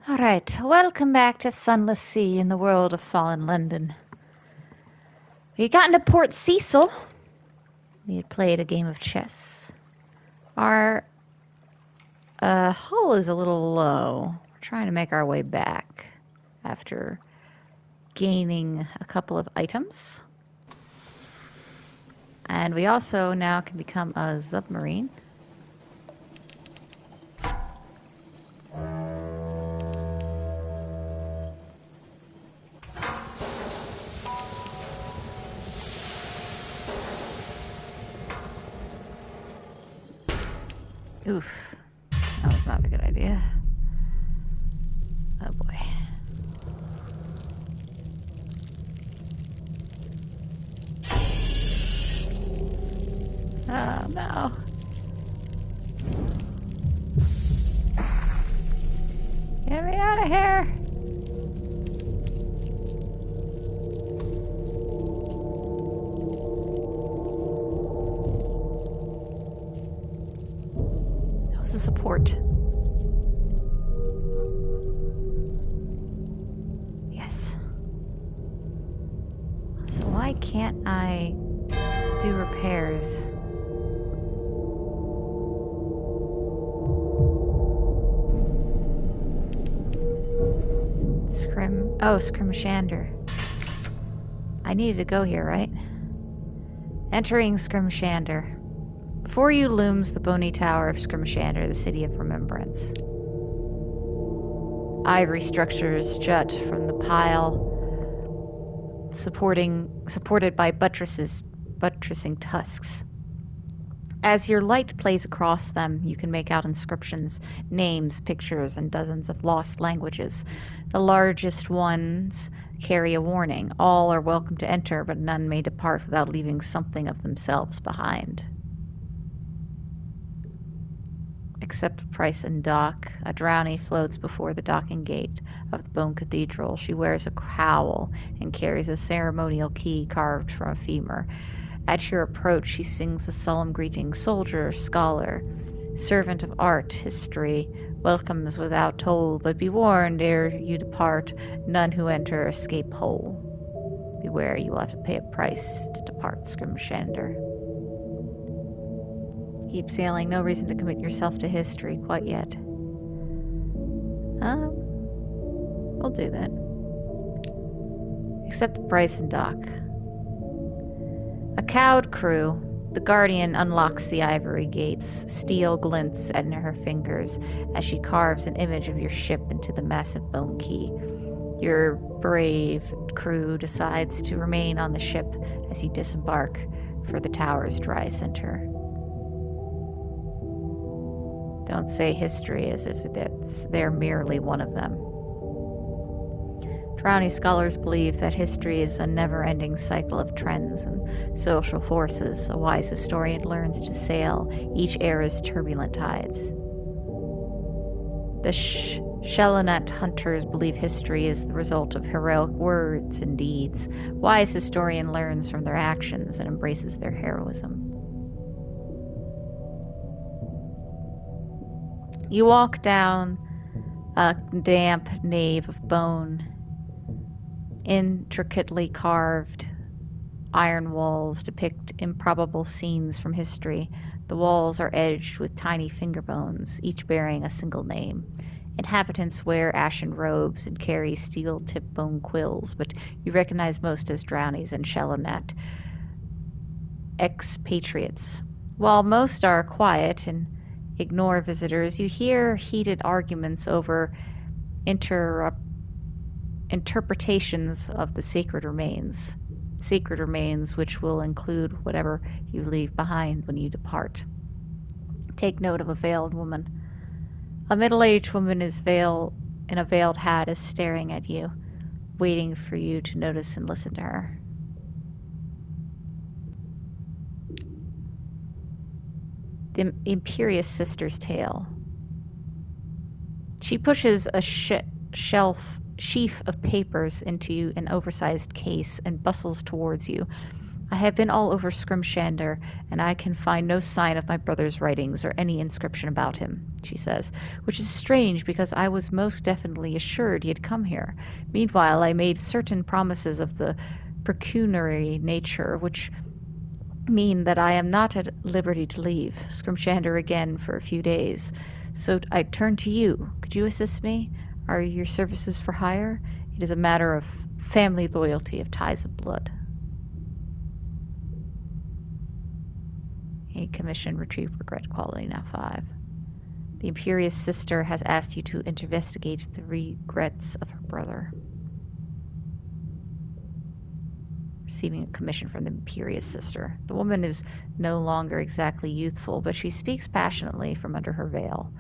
Alright, welcome back to Sunless Sea in the world of fallen London. We got into Port Cecil. We had played a game of chess. Our hull is a little low. We're trying to make our way back after gaining a couple of items. And we also now can become a submarine. Oof. That was not a good idea. Oh boy. Oh no. Get me out of here. The support. Yes. So why can't I do repairs? Scrimshander. I needed to go here, right? Entering Scrimshander. Before you looms the bony tower of Scrimshander, the city of remembrance. Ivory structures jut from the pile, supported by buttressing tusks. As your light plays across them, you can make out inscriptions, names, pictures, and dozens of lost languages. The largest ones carry a warning. All are welcome to enter, but none may depart without leaving something of themselves behind. Accept price and dock. A drownie floats before the docking gate of the Bone Cathedral. She wears a cowl and carries a ceremonial key carved from a femur. At your approach, she sings a solemn greeting. Soldier, scholar, servant of art, history, welcomes without toll, but be warned ere you depart, none who enter escape whole. Beware, you will have to pay a price to depart Scrimshander. Keep sailing, no reason to commit yourself to history quite yet. We'll do that. Accept the price and dock. A cowed crew. The Guardian unlocks the ivory gates. Steel glints in her fingers as she carves an image of your ship into the massive bone key. Your brave crew decides to remain on the ship as you disembark for the tower's dry center. Don't say history as if they're merely one of them. Drowning scholars believe that history is a never-ending cycle of trends and social forces. A wise historian learns to sail each era's turbulent tides. The Shellonette hunters believe history is the result of heroic words and deeds. Wise historian learns from their actions and embraces their heroism. You walk down a damp nave of bone. Intricately carved iron walls depict improbable scenes from history. The walls are edged with tiny finger bones, each bearing a single name. Inhabitants wear ashen robes and carry steel-tipped bone quills, but you recognize most as drownies and Shellonette, expatriates. While most are quiet and ignore visitors, you hear heated arguments over interpretations of the sacred remains which will include whatever you leave behind when you depart. Take note of a veiled woman. A middle-aged woman in a veiled hat is staring at you, waiting for you to notice and listen to her. The Imperious Sister's Tale. She pushes a sheaf of papers into an oversized case and bustles towards you. I have been all over Scrimshander, and I can find no sign of my brother's writings or any inscription about him, she says, which is strange because I was most definitely assured he had come here. Meanwhile, I made certain promises of the pecuniary nature, which mean that I am not at liberty to leave Scrimshander again for a few days. So I turn to you. Could you assist me? Are your services for hire? It is a matter of family loyalty, of ties of blood. A commission retrieved regret quality now 5. The imperious sister has asked you to investigate the regrets of her brother. Receiving a commission from the imperious sister. The woman is no longer exactly youthful, but she speaks passionately from under her veil.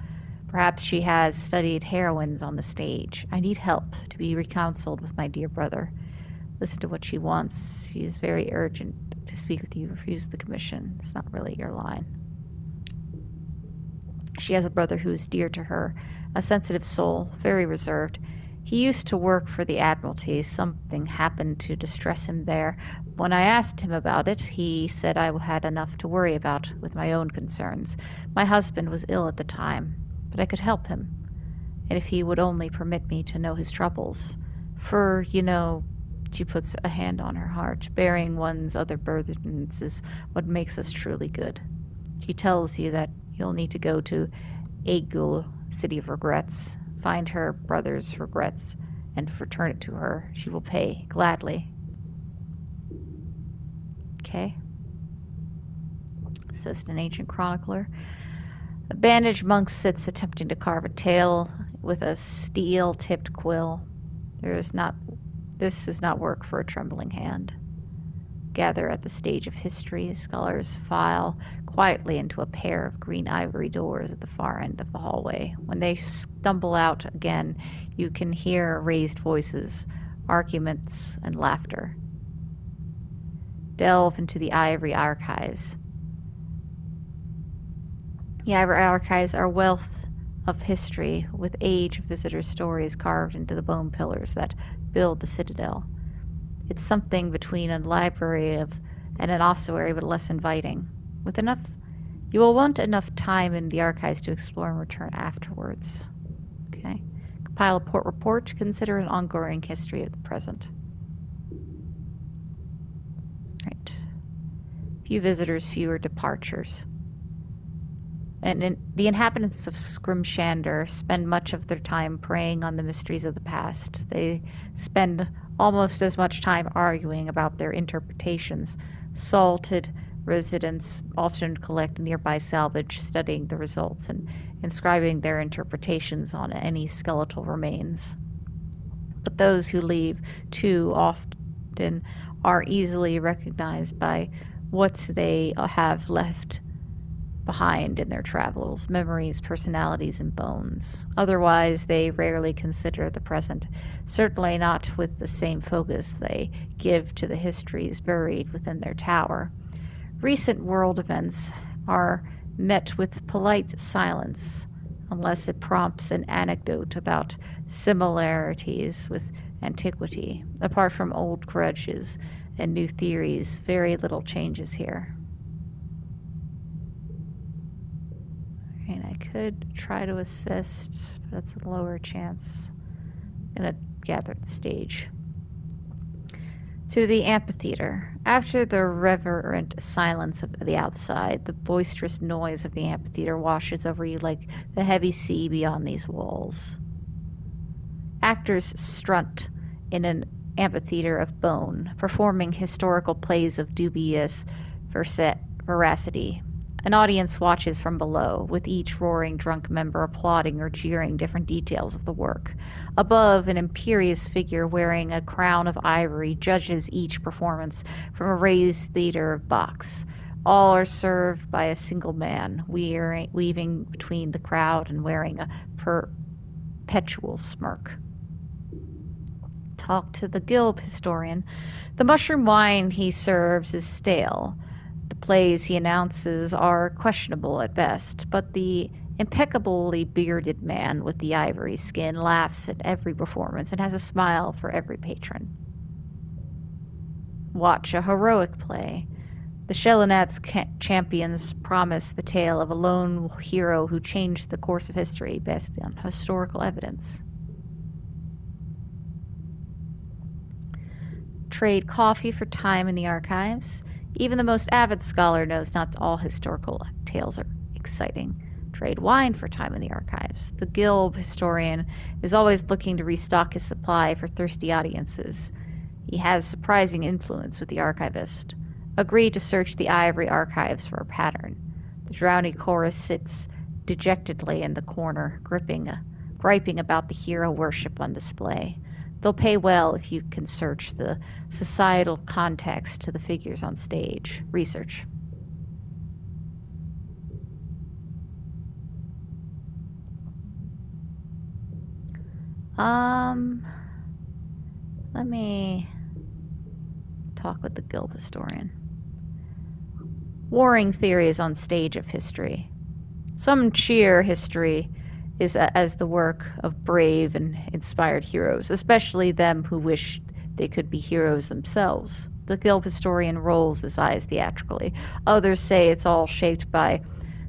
Perhaps she has studied heroines on the stage. I need help to be reconciled with my dear brother. Listen to what she wants. She is very urgent to speak with you. Refuse the commission. It's not really your line. She has a brother who is dear to her, a sensitive soul, very reserved. He used to work for the Admiralty. Something happened to distress him there. When I asked him about it, he said I had enough to worry about with my own concerns. My husband was ill at the time, but I could help him, and if he would only permit me to know his troubles. For, you know, she puts a hand on her heart, bearing one's other burdens is what makes us truly good. She tells you that you'll need to go to Agul, City of Regrets, find her brother's regrets, and return it to her. She will pay gladly. Okay. Says an ancient chronicler. A bandaged monk sits attempting to carve a tail with a steel-tipped quill. This is not work for a trembling hand. Gather at the stage of history. Scholars file quietly into a pair of green ivory doors at the far end of the hallway. When they stumble out again, you can hear raised voices, arguments, and laughter. Delve into the ivory archives. The ivory archives are a wealth of history, with age of visitors' stories carved into the bone pillars that build the citadel. It's something between a library and an ossuary, but less inviting. You will want enough time in the archives to explore and return afterwards. Okay. Compile a port report. Consider an ongoing history of the present. Right. Few visitors, fewer departures. And the inhabitants of Scrimshander spend much of their time preying on the mysteries of the past. They spend almost as much time arguing about their interpretations. Salted residents often collect nearby salvage, studying the results and inscribing their interpretations on any skeletal remains. But those who leave too often are easily recognized by what they have left behind in their travels, memories, personalities, and bones. Otherwise, they rarely consider the present, certainly not with the same focus they give to the histories buried within their tower. Recent world events are met with polite silence, unless it prompts an anecdote about similarities with antiquity. Apart from old grudges and new theories, very little changes here. And I could try to assist, but that's a lower chance. I'm going to gather the stage. To the amphitheater. After the reverent silence of the outside, the boisterous noise of the amphitheater washes over you like the heavy sea beyond these walls. Actors strut in an amphitheater of bone, performing historical plays of dubious veracity. An audience watches from below, with each roaring drunk member applauding or jeering different details of the work. Above, an imperious figure wearing a crown of ivory judges each performance from a raised theater box. All are served by a single man, weaving between the crowd and wearing a perpetual smirk. Talk to the guild historian. The mushroom wine he serves is stale. The plays he announces are questionable at best, but the impeccably bearded man with the ivory skin laughs at every performance and has a smile for every patron. Watch a heroic play. The Shelonat's champions promise the tale of a lone hero who changed the course of history based on historical evidence. Trade coffee for time in the archives. Even the most avid scholar knows not all historical tales are exciting. Trade wine for time in the archives. The Guild historian is always looking to restock his supply for thirsty audiences. He has surprising influence with the archivist. Agree to search the ivory archives for a pattern. The drowny chorus sits dejectedly in the corner, griping about the hero worship on display. They'll pay well if you can search the societal context to the figures on stage. Research. Let me talk with the Guild historian. Warring theories on stage of history. Some cheer history is as the work of brave and inspired heroes, especially them who wish they could be heroes themselves. The Guild historian rolls his eyes theatrically. Others say it's all shaped by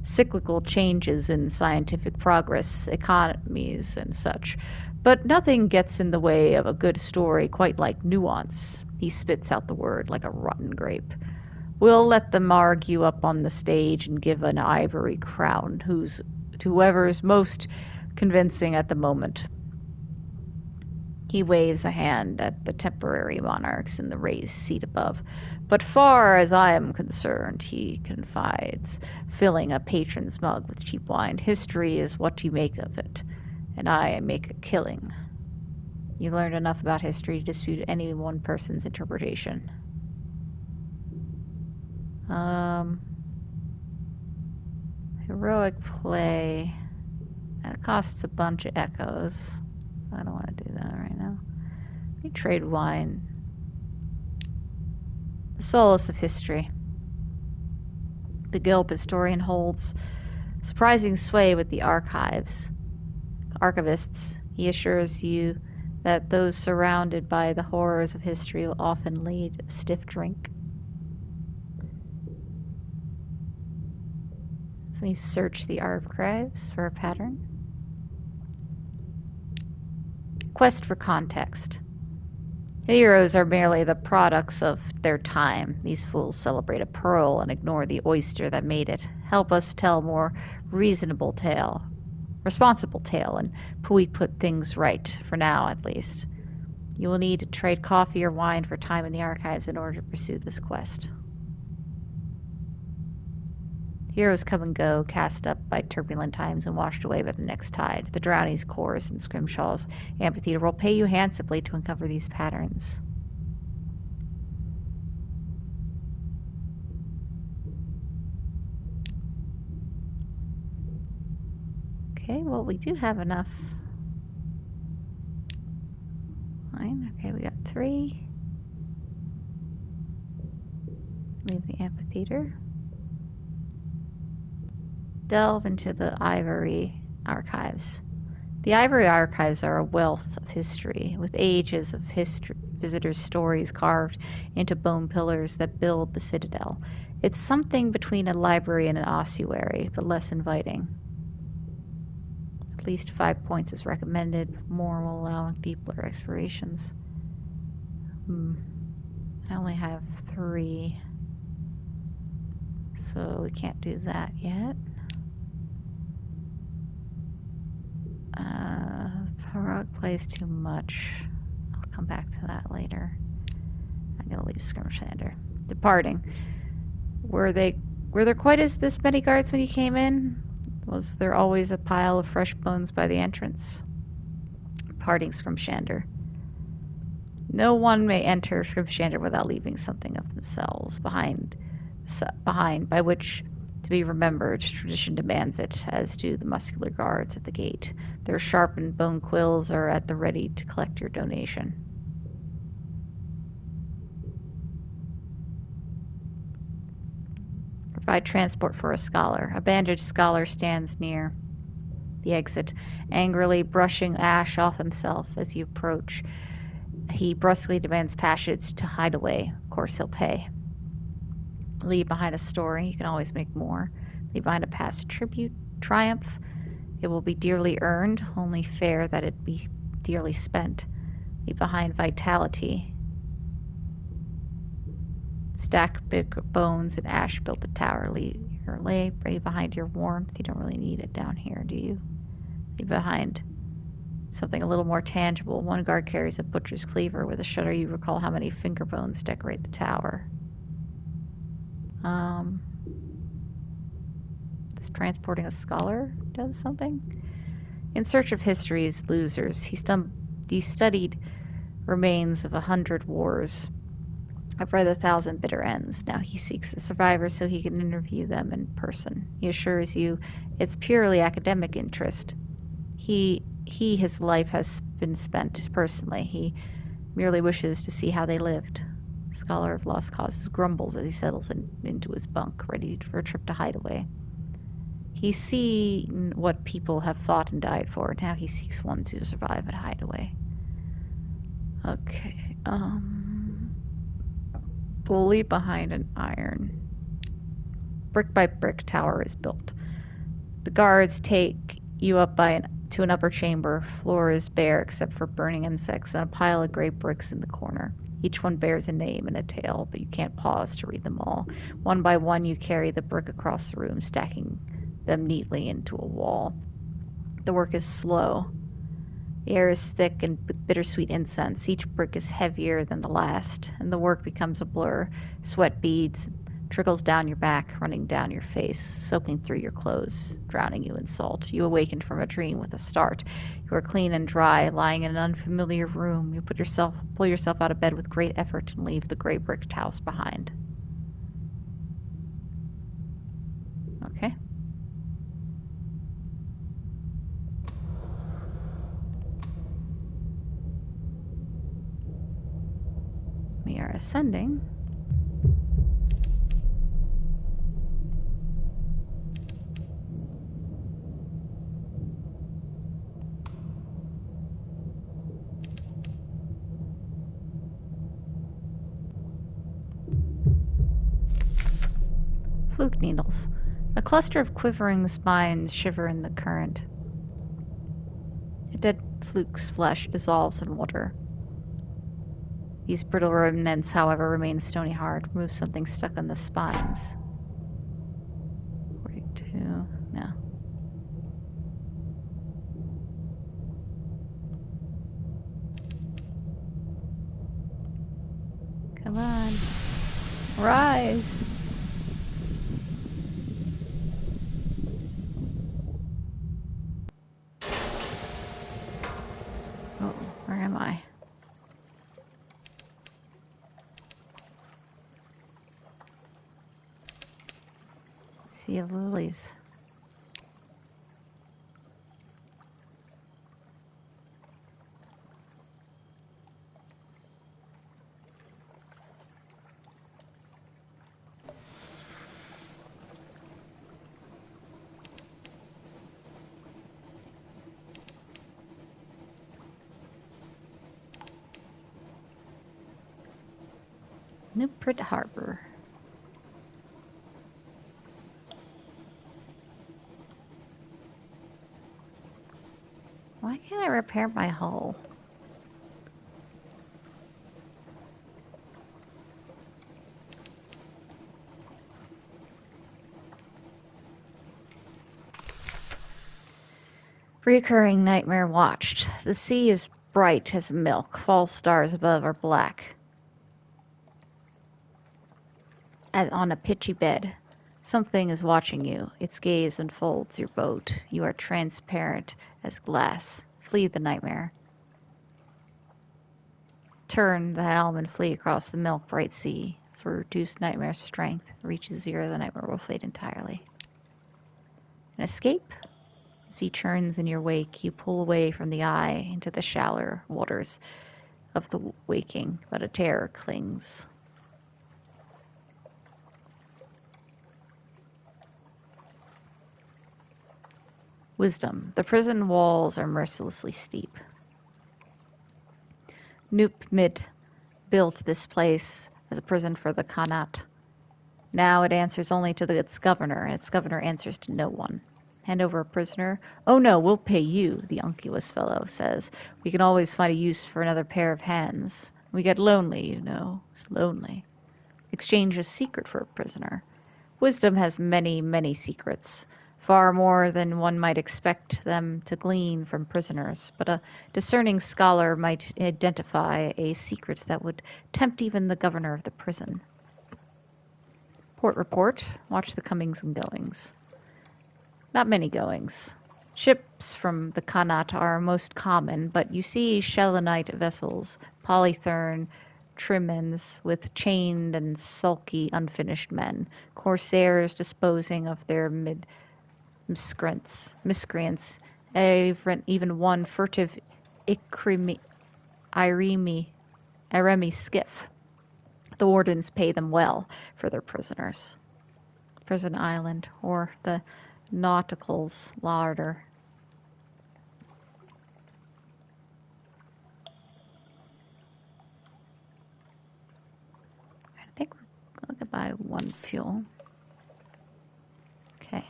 cyclical changes in scientific progress, economies, and such. But nothing gets in the way of a good story quite like nuance. He spits out the word like a rotten grape. We'll let them argue up on the stage and give an ivory crown to whoever's most convincing at the moment. He waves a hand at the temporary monarchs in the raised seat above. But far as I am concerned, he confides, filling a patron's mug with cheap wine, history is what you make of it, and I make a killing. You learned enough about history to dispute any one person's interpretation. Heroic play. That costs a bunch of echoes. I don't want to do that right now. We trade wine. The solace of history. The Guild historian holds surprising sway with the archivists. He assures you that those surrounded by the horrors of history will often lead a stiff drink. So we search the archives for a pattern. Quest for context. Heroes are merely the products of their time. These fools celebrate a pearl and ignore the oyster that made it. Help us tell more responsible tale, and we put things right, for now at least. You will need to trade coffee or wine for time in the archives in order to pursue this quest. Heroes come and go, cast up by turbulent times and washed away by the next tide. The Drownies' chorus and Scrimshaw's amphitheater will pay you handsomely to uncover these patterns. Okay, well, we do have enough. Fine. Okay, we got 3. Leave the amphitheater. Delve into the ivory archives. The ivory archives are a wealth of history, with ages of visitors' stories carved into bone pillars that build the citadel. It's something between a library and an ossuary, but less inviting. At least 5 points is recommended. More will allow deeper explorations. I only have 3, so we can't do that yet. Heroic plays too much. I'll come back to that later. I'm gonna leave Skirmishlander. Departing. Were there quite this many guards when you came in? Was there always a pile of fresh bones by the entrance? Departing Skirmishlander. No one may enter Skirmishlander without leaving something of themselves behind, by which to be remembered. Tradition demands it, as do the muscular guards at the gate. Their sharpened bone quills are at the ready to collect your donation. Provide transport for a scholar. A bandaged scholar stands near the exit, angrily brushing ash off himself as you approach. He brusquely demands passage to hide away. Of course, he'll pay. Leave behind a story. You can always make more. Leave behind a past tribute, triumph. It will be dearly earned, only fair that it be dearly spent. Leave behind vitality. Stack big bones and ash built the tower. Leave behind your warmth. You don't really need it down here, do you? Leave behind something a little more tangible. One guard carries a butcher's cleaver. With a shudder, you recall how many finger bones decorate the tower. Does transporting a scholar does something? In search of history's losers, he studied remains of 100 wars. I've read 1,000 bitter ends. Now he seeks the survivors so he can interview them in person. He assures you it's purely academic interest. His life has been spent personally. He merely wishes to see how they lived. The scholar of lost causes grumbles as he settles into his bunk, ready for a trip to Hideaway. He's seen what people have fought and died for. Now he seeks ones who survive at Hideaway. Okay, bully behind an iron. Brick by brick tower is built. The guards take you up to an upper chamber. Floor is bare except for burning insects and a pile of gray bricks in the corner. Each one bears a name and a tale, but you can't pause to read them all. One by one, you carry the brick across the room, stacking them neatly into a wall. The work is slow. The air is thick and with bittersweet incense. Each brick is heavier than the last, and the work becomes a blur. Sweat beads, trickles down your back, running down your face, soaking through your clothes, drowning you in salt. You awakened from a dream with a start. You are clean and dry, lying in an unfamiliar room. You pull yourself out of bed with great effort and leave the gray brick house behind. Okay. We are ascending. Fluke needles. A cluster of quivering spines shiver in the current. A dead fluke's flesh dissolves in water. These brittle remnants, however, remain stony hard. Remove something stuck on the spines. 42. No. Come on. Rise. Oh, where am I? Sea of lilies. Newport Harbor. Why can't I repair my hull? Recurring nightmare watched. The sea is bright as milk. False stars above are black. As on a pitchy bed. Something is watching you. Its gaze enfolds your boat. You are transparent as glass. Flee the nightmare. Turn the helm and flee across the milk bright sea. As for reduced nightmare strength reaches zero, the nightmare will fade entirely. An escape? The sea churns in your wake. You pull away from the eye into the shallower waters of the waking, but a terror clings. Wisdom. The prison walls are mercilessly steep. Nupmid built this place as a prison for the Khanat. Now it answers only to its governor, and its governor answers to no one. Hand over a prisoner? Oh no, we'll pay you, the unctuous fellow says. We can always find a use for another pair of hands. We get lonely, you know. It's lonely. Exchange a secret for a prisoner. Wisdom has many, many secrets. Far more than one might expect them to glean from prisoners. But a discerning scholar might identify a secret that would tempt even the governor of the prison. Port report. Watch the comings and goings. Not many goings. Ships from the Khanat are most common, but you see Shelenite vessels, polytherne trimens with chained and sulky unfinished men, corsairs disposing of their miscreants, even one furtive Iremi skiff. The wardens pay them well for their prisoners. Prison Island, or the Nautical's larder. I think we're going to buy one fuel. Okay.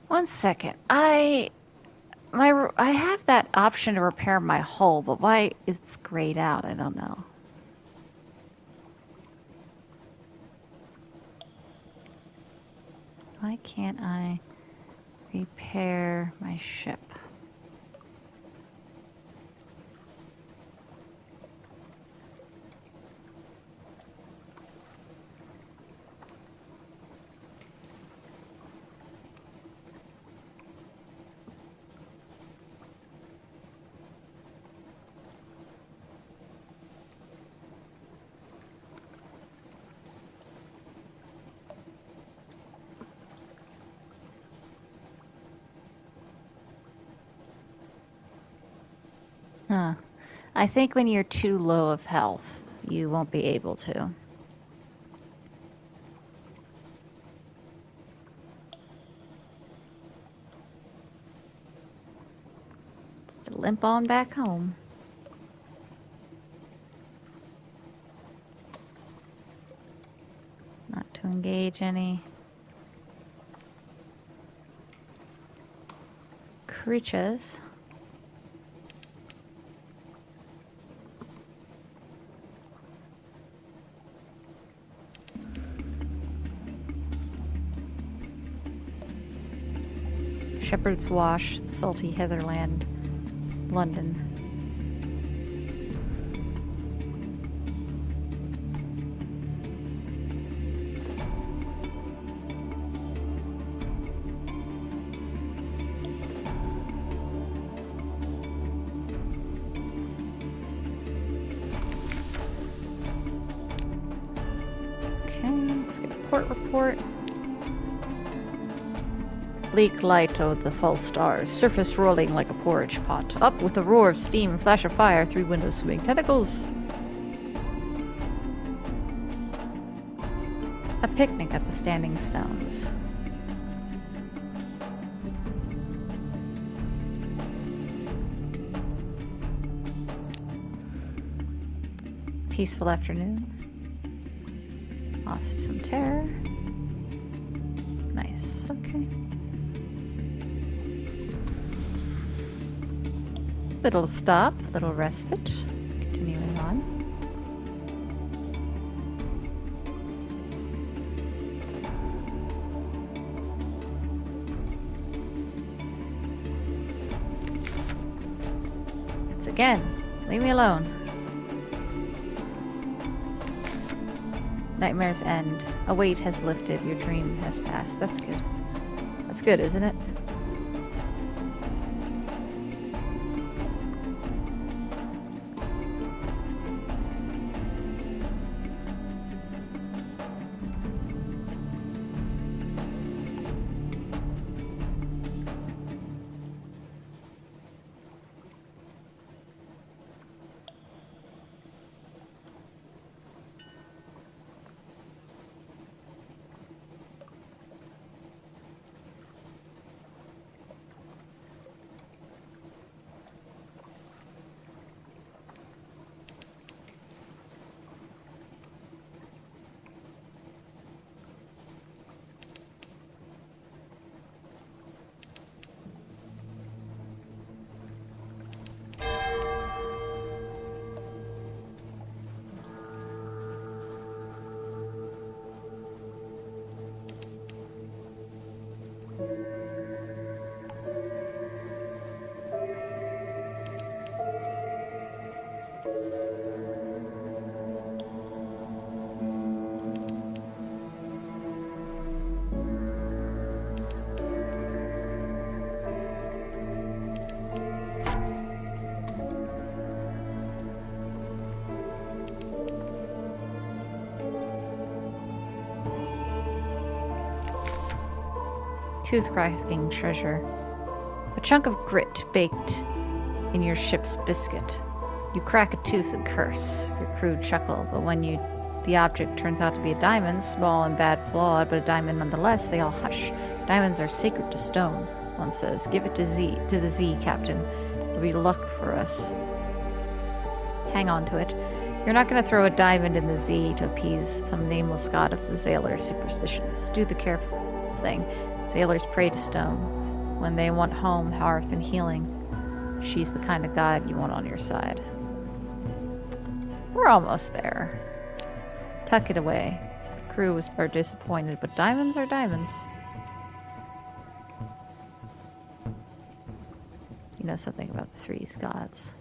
One second. I have that option to repair my hull, but why it's grayed out? I don't know. Why can't I repair my ship? Huh. I think when you're too low of health, you won't be able to. Just to limp on back home. Not to engage any creatures. Shepherd's Wash, salty heatherland, London. Okay, let's get a port report. Bleak light of the false stars, surface rolling like a porridge pot, up with a roar of steam, flash of fire, 3 windows swimming tentacles. A picnic at the Standing Stones. Peaceful afternoon. Lost some terror. Nice, okay. Little stop, little respite. Continuing on. Once again, leave me alone. Nightmares end. A weight has lifted. Your dream has passed. That's good. That's good, isn't it? Tooth-cracking treasure. A chunk of grit baked in your ship's biscuit. You crack a tooth and curse. Your crew chuckle, but when the object turns out to be a diamond, small and bad flawed, but a diamond nonetheless, they all hush. Diamonds are sacred to stone, one says. Give it to the Z, Captain. It'll be luck for us. Hang on to it. You're not going to throw a diamond in the Z to appease some nameless god of the sailor superstitions. Do the careful thing. Sailors pray to stone. When they want home, hearth, and healing, she's the kind of god you want on your side. We're almost there. Tuck it away. The crew are disappointed, but diamonds are diamonds. You know something about the three gods.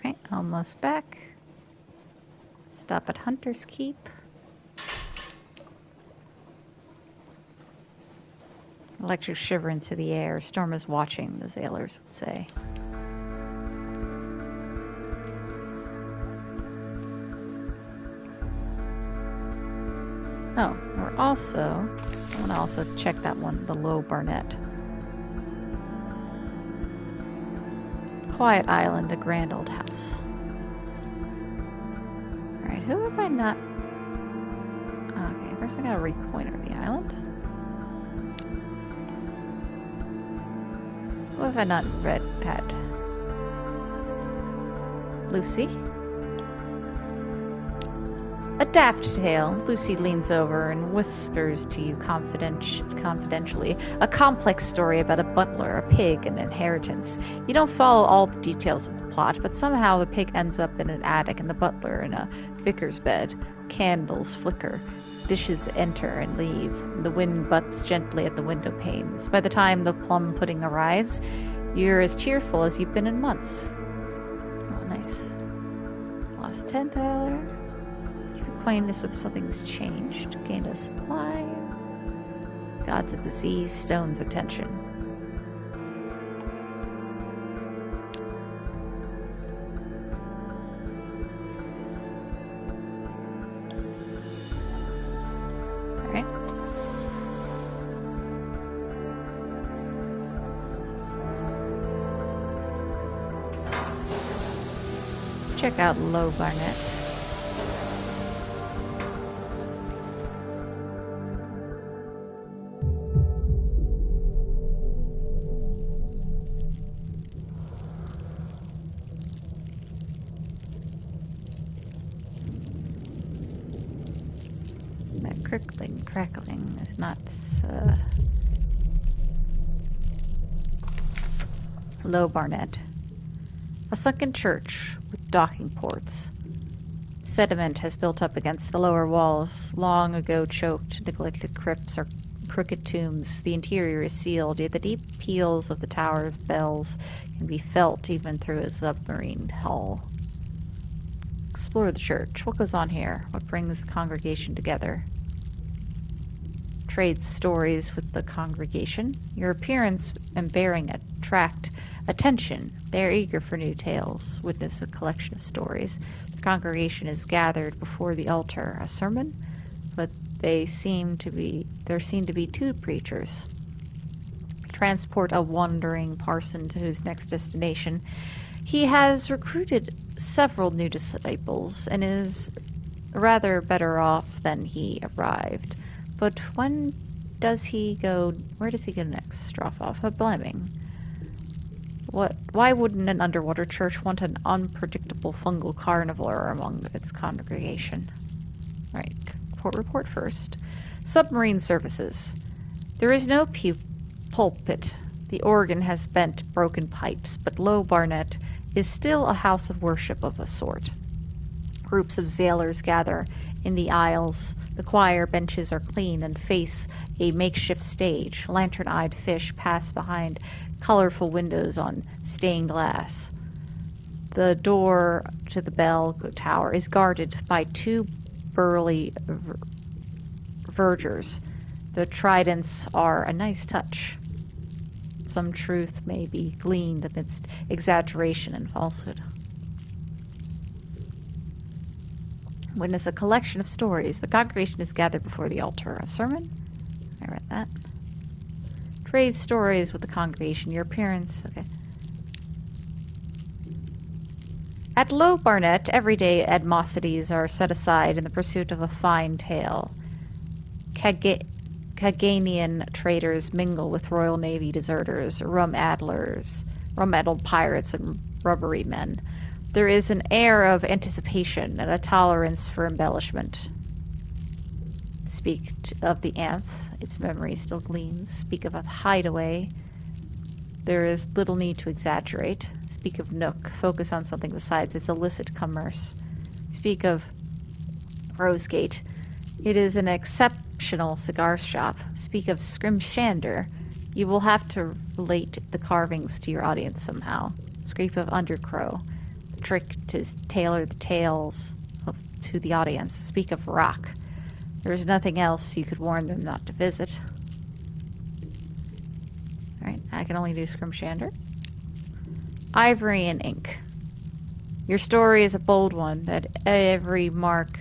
Alright, almost back. Stop at Hunter's Keep. Electric shiver into the air. Storm is watching, the sailors would say. Oh, I want to also check that one, the Low Barnett. Quiet island, a grand old house. Alright, who have I not... Okay, first I gotta repointer the island. Who have I not had? Lucy? A daft tale. Lucy leans over and whispers to you confidentially. A complex story about a butler, a pig, and inheritance. You don't follow all the details of the plot, but somehow the pig ends up in an attic and the butler in a vicar's bed. Candles flicker. Dishes enter and leave. The wind butts gently at the window panes. By the time the plum pudding arrives, you're as cheerful as you've been in months. Oh, nice. Lost 10 Tyler. Acquaintance with something's changed. Gained a supply. Gods of the sea, stone's attention. Alright. Check out Low Barnett. Crackling is not Low Barnett. A sunken church with docking ports. Sediment has built up against the lower walls, long ago choked, neglected crypts or crooked tombs. The interior is sealed, yet the deep peals of the tower's bells can be felt even through a submarine hull. Explore the church. What goes on here? What brings the congregation together? Trades stories with the congregation. Your appearance and bearing attract attention. They are eager for new tales. Witness a collection of stories. The congregation is gathered before the altar. A sermon? But there seem to be two preachers. Transport a wandering parson to his next destination. He has recruited several new disciples and is rather better off than he arrived. But when does he go? Where does he go next? Drop off a Blemming. Why wouldn't an underwater church want an unpredictable fungal carnivore among its congregation? Right, report first. Submarine services. There is no pulpit. The organ has bent, broken pipes, but Low Barnett is still a house of worship of a sort. Groups of sailors gather in the aisles. The choir benches are clean and face a makeshift stage. Lantern-eyed fish pass behind colorful windows on stained glass. The door to the bell tower is guarded by two burly vergers. The tridents are a nice touch. Some truth may be gleaned amidst exaggeration and falsehood. Witness a collection of stories. The congregation is gathered before the altar. A sermon? I read that. Trade stories with the congregation. Your appearance. Okay. At Low Barnet, everyday animosities are set aside in the pursuit of a fine tale. Caganian traders mingle with Royal Navy deserters, rum-addled pirates, and rubbery men. There is an air of anticipation and a tolerance for embellishment. Speak of the Anth, its memory still gleams. Speak of a hideaway. There is little need to exaggerate. Speak of Nook, focus on something besides its illicit commerce. Speak of Rosegate. It is an exceptional cigar shop. Speak of Scrimshander. You will have to relate the carvings to your audience somehow. Speak of Undercrow. The trick to tailor the tales to the audience. Speak of Rock. There is nothing else you could warn them not to visit. Alright, I can only do Scrimshander. Ivory and ink. Your story is a bold one, that every mark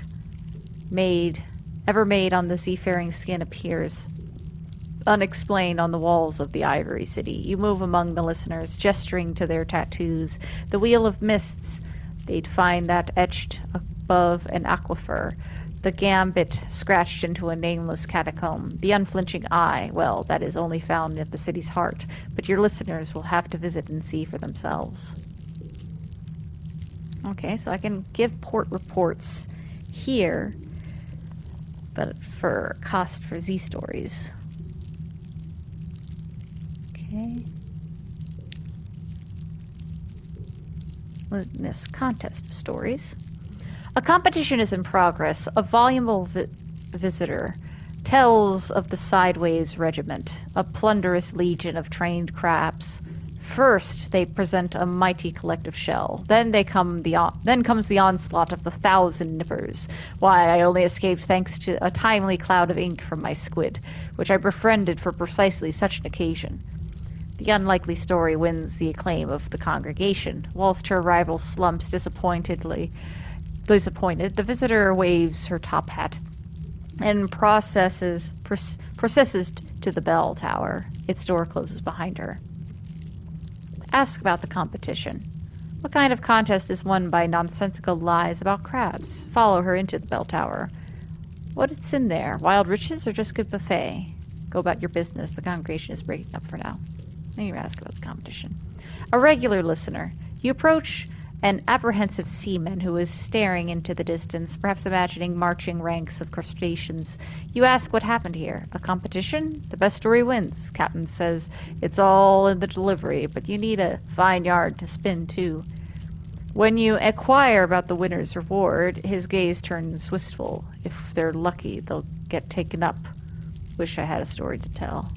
ever made on the seafaring skin appears unexplained on the walls of the Ivory City. You move among the listeners, gesturing to their tattoos. The Wheel of Mists, they'd find that etched above an aquifer. The gambit scratched into a nameless catacomb. The unflinching eye, well, that is only found at the city's heart, but your listeners will have to visit and see for themselves. Okay, so I can give port reports here, but for cost for Z stories. Okay. Witness contest of stories. A competition is in progress. A voluble visitor tells of the Sideways Regiment, a plunderous legion of trained crabs. First, they present a mighty collective shell. Then comes the onslaught of the 1,000 nippers. Why, I only escaped thanks to a timely cloud of ink from my squid, which I befriended for precisely such an occasion. The unlikely story wins the acclaim of the congregation, whilst her rival slumps disappointed, the visitor waves her top hat and processes to the bell tower. Its door closes behind her. Ask about the competition. What kind of contest is won by nonsensical lies about crabs? Follow her into the bell tower. What's in there? Wild riches or just good buffet? Go about your business. The congregation is breaking up for now. Then you ask about the competition. A regular listener. You approach an apprehensive seaman who is staring into the distance, perhaps imagining marching ranks of crustaceans. You ask what happened here. A competition? The best story wins. Captain says it's all in the delivery, but you need a fine yard to spin, too. When you inquire about the winner's reward, his gaze turns wistful. If they're lucky, they'll get taken up. Wish I had a story to tell.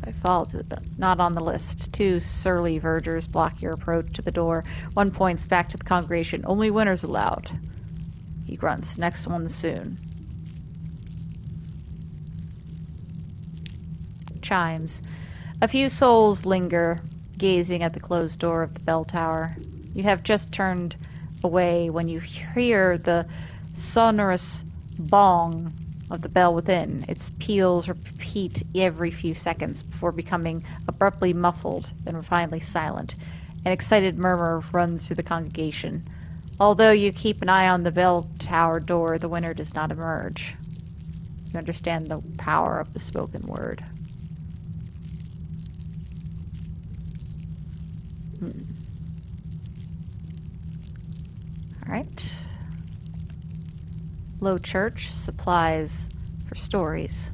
I fall to the not on the list. Two surly vergers block your approach to the door. One points back to the congregation. Only winners allowed. He grunts. Next one soon. Chimes. A few souls linger, gazing at the closed door of the bell tower. You have just turned away when you hear the sonorous bong of the bell within. Its peals repeat every few seconds before becoming abruptly muffled, then finally silent. An excited murmur runs through the congregation. Although you keep an eye on the bell tower door, the winner does not emerge. You understand the power of the spoken word. All right. Low Church, supplies for stories.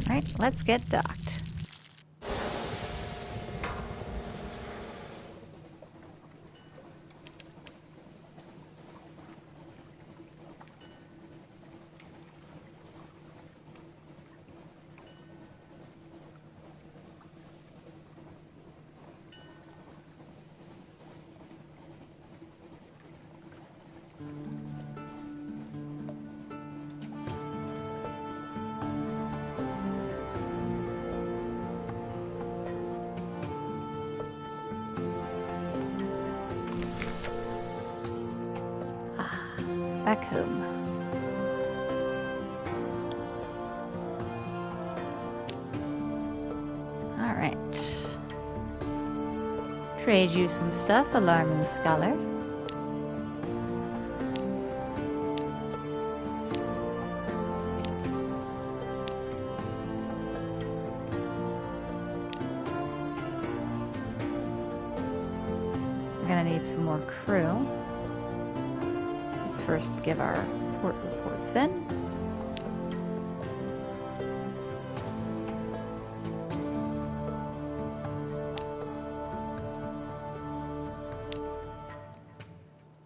Alright, let's get docked. back home. Alright. Trade you some stuff, alarming scholar. We're gonna need some more crew. Let's first give our port reports in.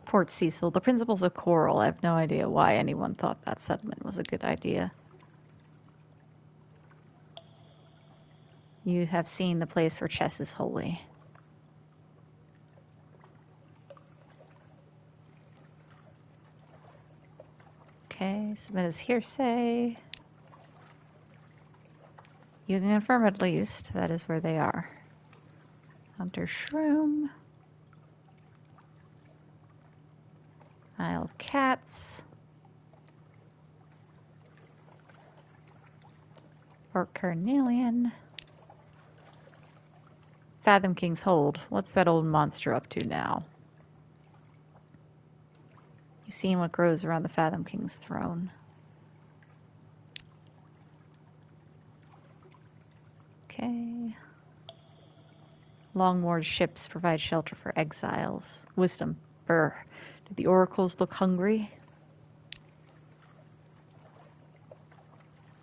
Port Cecil, the principles of coral. I have no idea why anyone thought that settlement was a good idea. You have seen the place where chess is holy. Okay, submit as hearsay. You can confirm at least that is where they are. Hunter Shroom. Isle of Cats. Fort Carnelian. Fathom King's Hold. What's that old monster up to now? You've seen what grows around the Fathom King's throne. Okay. Long-moored ships provide shelter for exiles. Wisdom. Brr. Did the oracles look hungry?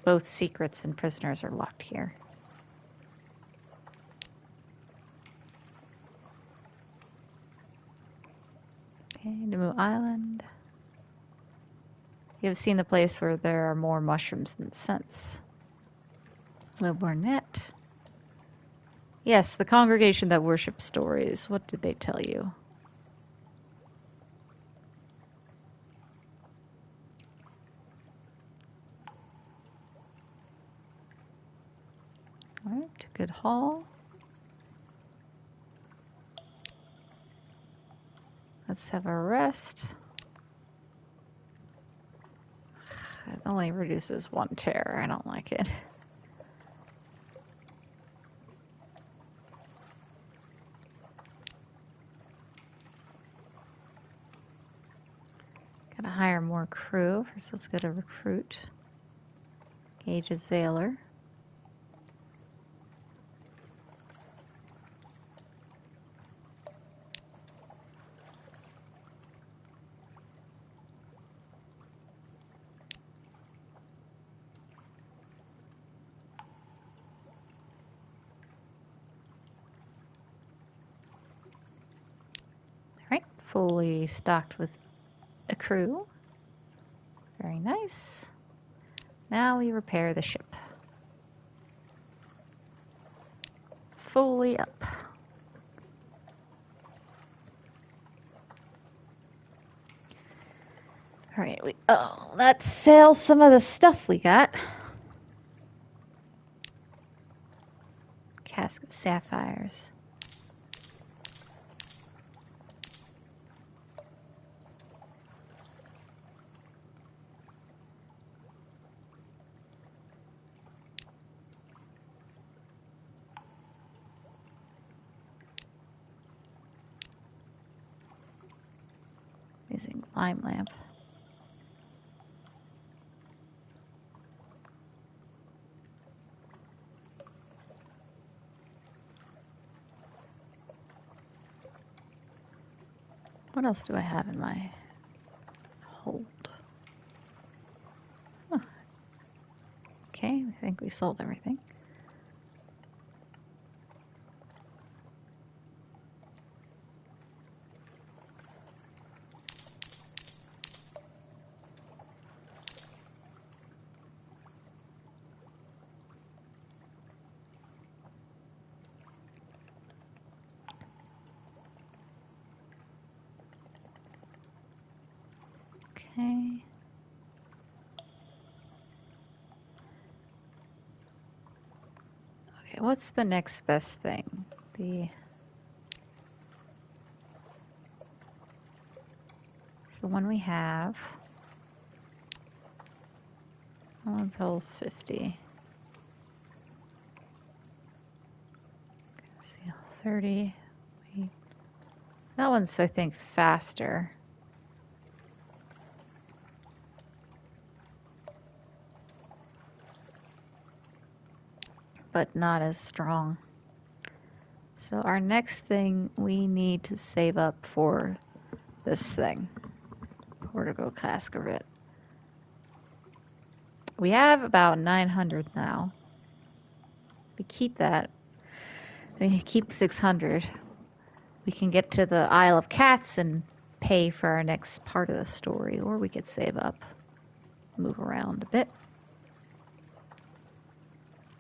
Both secrets and prisoners are locked here. Okay, Namu Island. You have seen the place where there are more mushrooms than scents. Low Barnett. Yes, the congregation that worships stories. What did they tell you? Alright, good haul. Let's have a rest. It only reduces 1 terror. I don't like it. Gotta hire more crew. First, let's go to recruit. Gage a sailor. Alright, fully stocked with a crew. Very nice. Now we repair the ship. Fully up. Alright, let's sell some of the stuff we got. Cask of sapphires. Using lime lamp. What else do I have in my hold? Huh. Okay, I think we sold everything. Okay. Okay, what's the next best thing? It's the one we have. Let's hold 50. Let's see, 30. Wait. That one's, I think, faster. But not as strong. So our next thing, we need to save up for this thing. Portico Cascaret. We have about 900 now. We keep that. We keep 600. We can get to the Isle of Cats and pay for our next part of the story, or we could save up, move around a bit.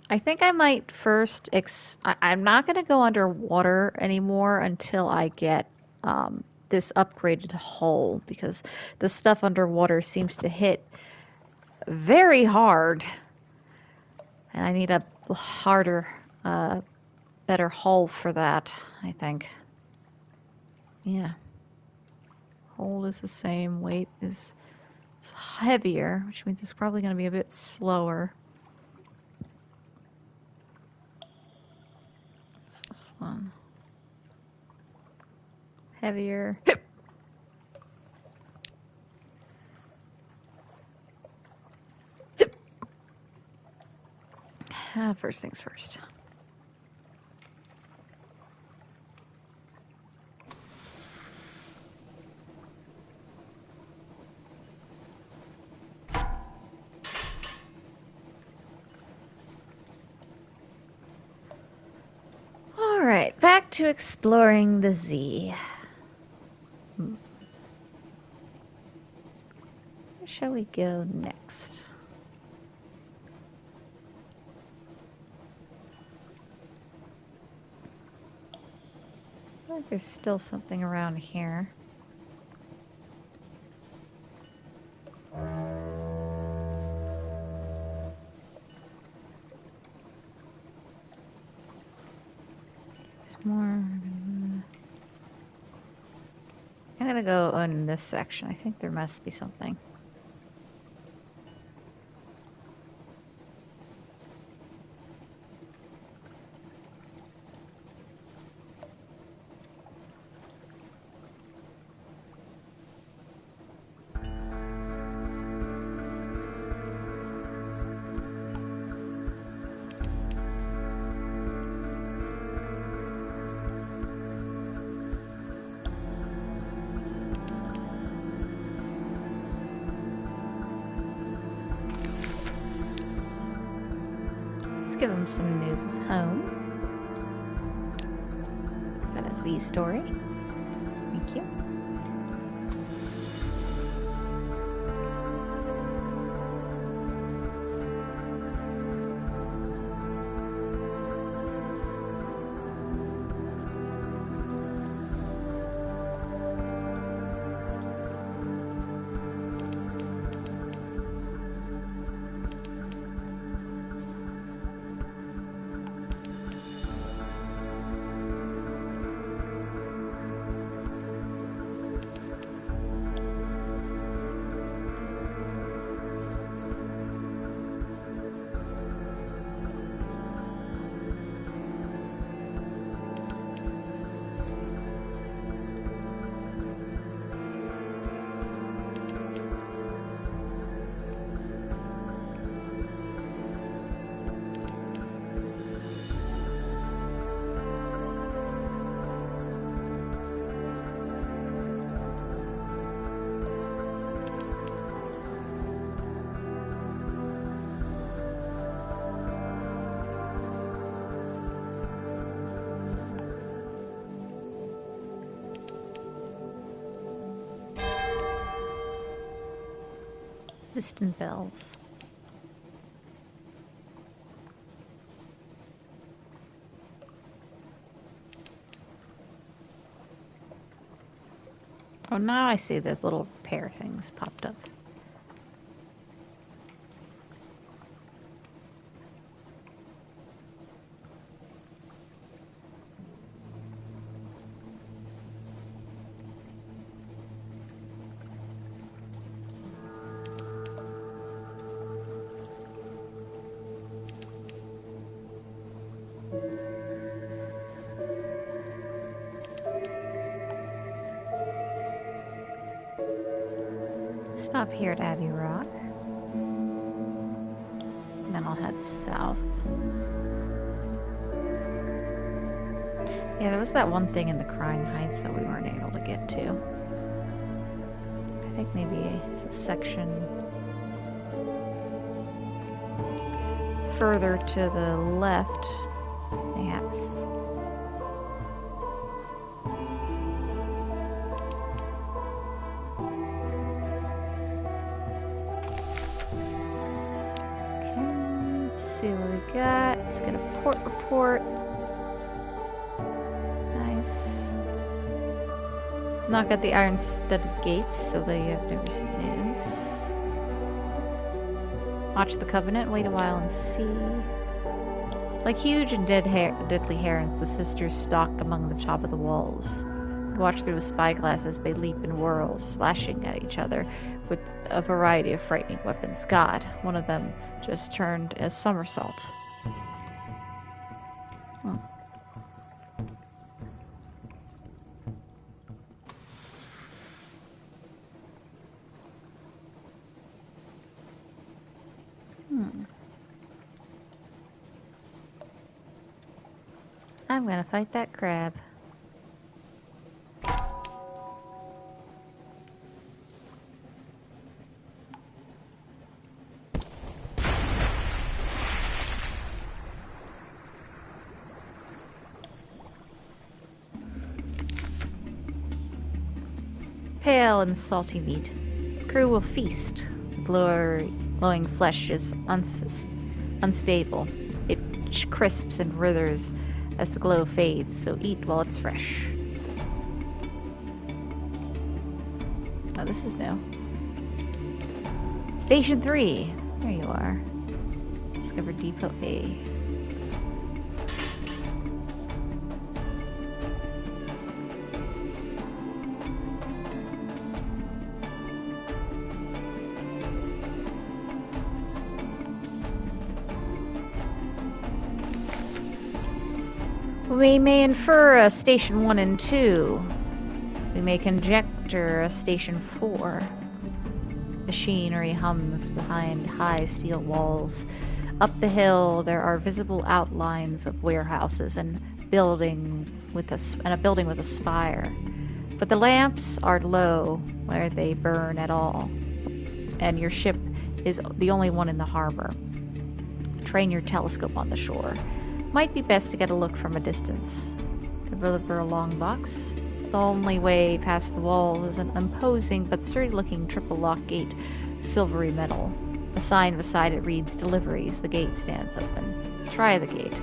I think I might first. I'm not going to go underwater anymore until I get this upgraded hull, because the stuff underwater seems to hit very hard, and I need a harder, better hull for that, I think. Yeah. Hold is the same, weight is heavier, which means it's probably going to be a bit slower. What's this one? Heavier. First things first. All right, back to exploring the Z. Where shall we go next? I feel like there's still something around here. More. I'm gonna go in this section. I think there must be something. Give him some news of home. Got a Z story. Thank you. Distant bells. Oh, now I see the little pear things popped up. Stop here at Abbey Rock. And then I'll head south. Yeah, there was that one thing in the Crying Heights that we weren't able to get to. I think maybe it's a section further to the left, perhaps. Okay, let's see what we got. Let's get a port report. Knock at the iron-studded gates so that you have no news. Watch the Covenant, wait a while and see. Like huge and deadly herons, the sisters stalk among the top of the walls. You watch through the spyglass as they leap in whirls, slashing at each other with a variety of frightening weapons. God, one of them just turned a somersault. I'm gonna fight that crab. Pale and salty meat. Crew will feast. Glowing flesh is unstable. It crisps and withers as the glow fades, so eat while it's fresh. Oh, this is new. Station 3. There you are. Discover Depot A. We may infer a Station 1 and 2. We may conjecture a Station 4. Machinery hums behind high steel walls. Up the hill, there are visible outlines of warehouses and a building with a spire. But the lamps are low where they burn at all, and your ship is the only one in the harbor. Train your telescope on the shore. Might be best to get a look from a distance. Deliver a long box. The only way past the walls is an imposing but sturdy-looking triple-lock gate, silvery metal. A sign beside it reads "Deliveries." The gate stands open. Try the gate.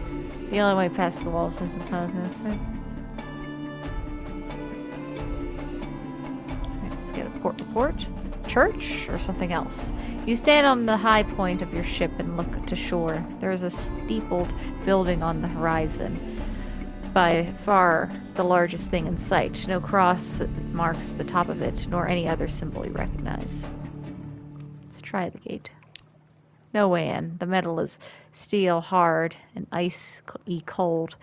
The only way past the walls is imposing. Let's get a port report. Church or something else? You stand on the high point of your ship and look to shore. There is a steepled building on the horizon, by far the largest thing in sight. No cross marks the top of it, nor any other symbol you recognize. Let's try the gate. No way in. The metal is steel hard and icy cold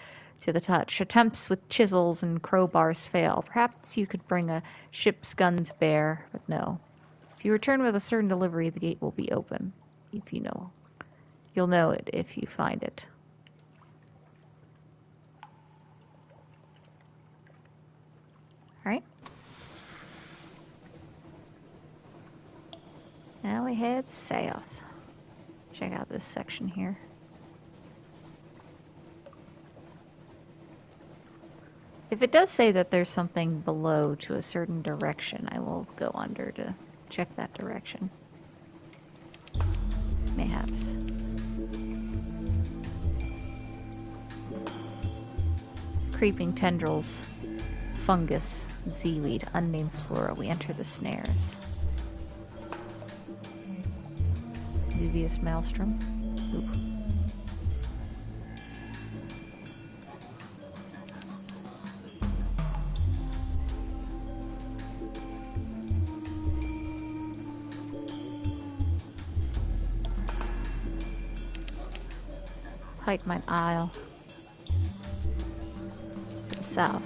to the touch. Attempts with chisels and crowbars fail. Perhaps you could bring a ship's gun to bear, but no. If you return with a certain delivery, the gate will be open. If you know. You'll know it if you find it. Alright. Now we head south. Check out this section here. If it does say that there's something below to a certain direction, I will go under to check that direction. Mayhaps. Creeping tendrils, fungus, seaweed, unnamed flora. We enter the snares. Dubious maelstrom. Oop. Pikeman Isle to the south.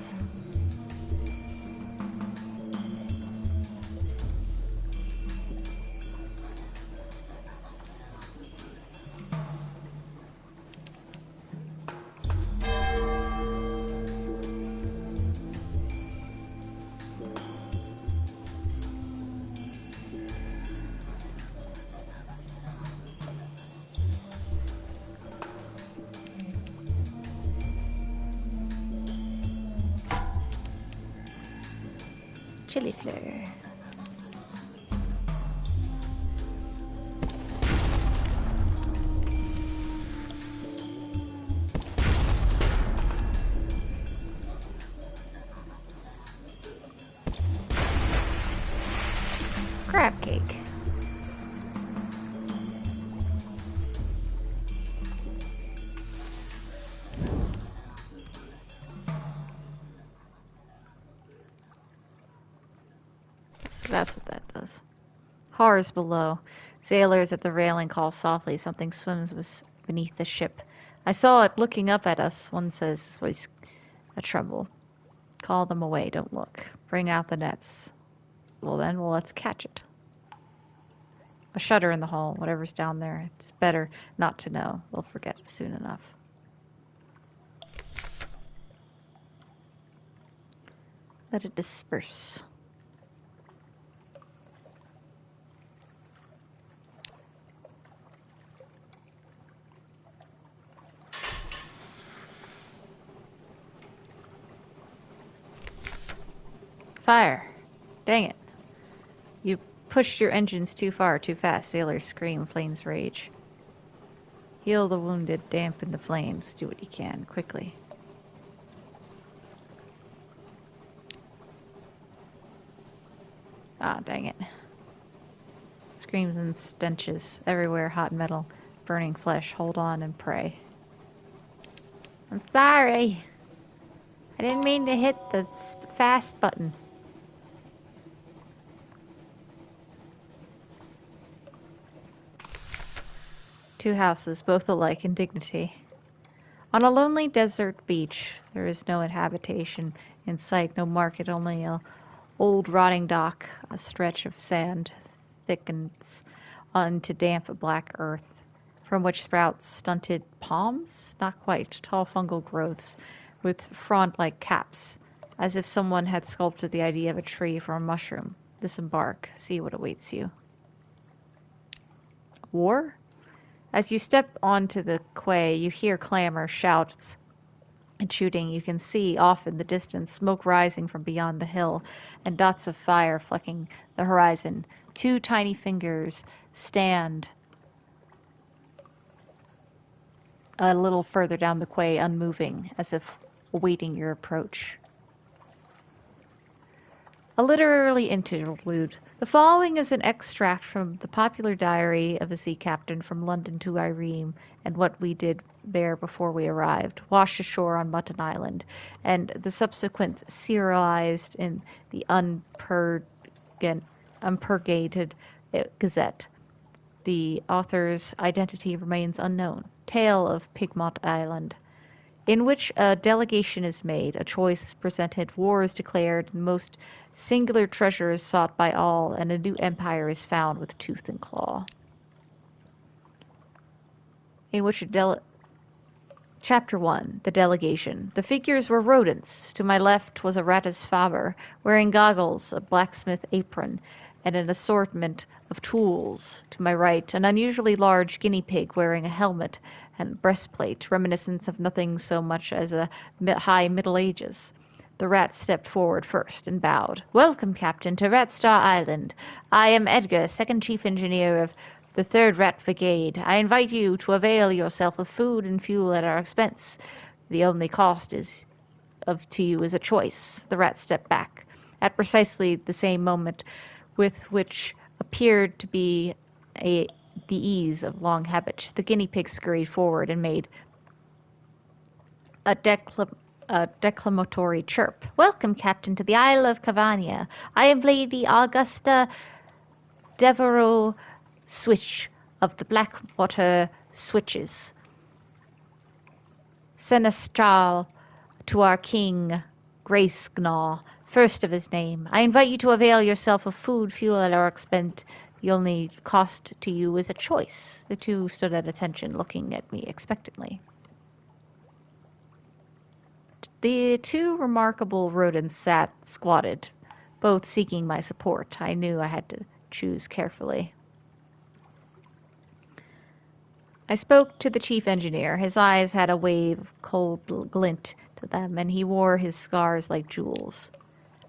chili flare. Crab cake. So that's what that does. Horrors below. Sailors at the railing call softly. Something swims beneath the ship. I saw it looking up at us. One says, his voice a tremble. Call them away. Don't look. Bring out the nets. Well, let's catch it. A shutter in the hall. Whatever's down there. It's better not to know. We'll forget soon enough. Let it disperse. Fire! Dang it. You pushed your engines too far, too fast. Sailors scream, flames rage. Heal the wounded, dampen the flames. Do what you can, quickly. Ah, dang it. Screams and stenches. Everywhere, hot metal, burning flesh. Hold on and pray. I'm sorry. I didn't mean to hit the fast button. Two houses, both alike in dignity. On a lonely desert beach, there is no habitation in sight, no market, only an old rotting dock, a stretch of sand thickens onto damp black earth, from which sprouts stunted palms, not quite, tall fungal growths with frond-like caps, as if someone had sculpted the idea of a tree from a mushroom. Disembark, see what awaits you. War? As you step onto the quay, you hear clamor, shouts, and shooting. You can see off in the distance smoke rising from beyond the hill and dots of fire flecking the horizon. Two tiny fingers stand a little further down the quay, unmoving, as if awaiting your approach. A literary interlude. The following is an extract from the popular diary of a sea captain from London to Irene and what we did there before we arrived, washed ashore on Mutton Island, and the subsequent serialized in the unpurgated Gazette. The author's identity remains unknown. Tale of Pigmont Island, in which a delegation is made, a choice is presented, war is declared, and most singular treasure is sought by all, and a new empire is found with tooth and claw. In which Chapter 1, The Delegation. The figures were rodents. To my left was a ratus faber, wearing goggles, a blacksmith apron, and an assortment of tools. To my right, an unusually large guinea pig wearing a helmet and breastplate, reminiscent of nothing so much as a high Middle Ages. The rat stepped forward first and bowed. "Welcome, Captain, to Rat Star Island. I am Edgar, second chief engineer of the 3rd Rat Brigade. I invite you to avail yourself of food and fuel at our expense. The only cost to you is a choice." The rat stepped back. At precisely the same moment with which appeared to be the ease of long habit, the guinea pig scurried forward and made a declamatory chirp. "Welcome, Captain, to the Isle of Cavania. I am Lady Augusta Devereux Switch of the Blackwater Switches, Seneschal to our King Gracegnaw, first of his name. I invite you to avail yourself of food, fuel at our expense. The only cost to you is a choice." The two stood at attention, looking at me expectantly. The two remarkable rodents sat squatted, both seeking my support. I knew I had to choose carefully. I spoke to the chief engineer. His eyes had a wave of cold glint to them, and he wore his scars like jewels.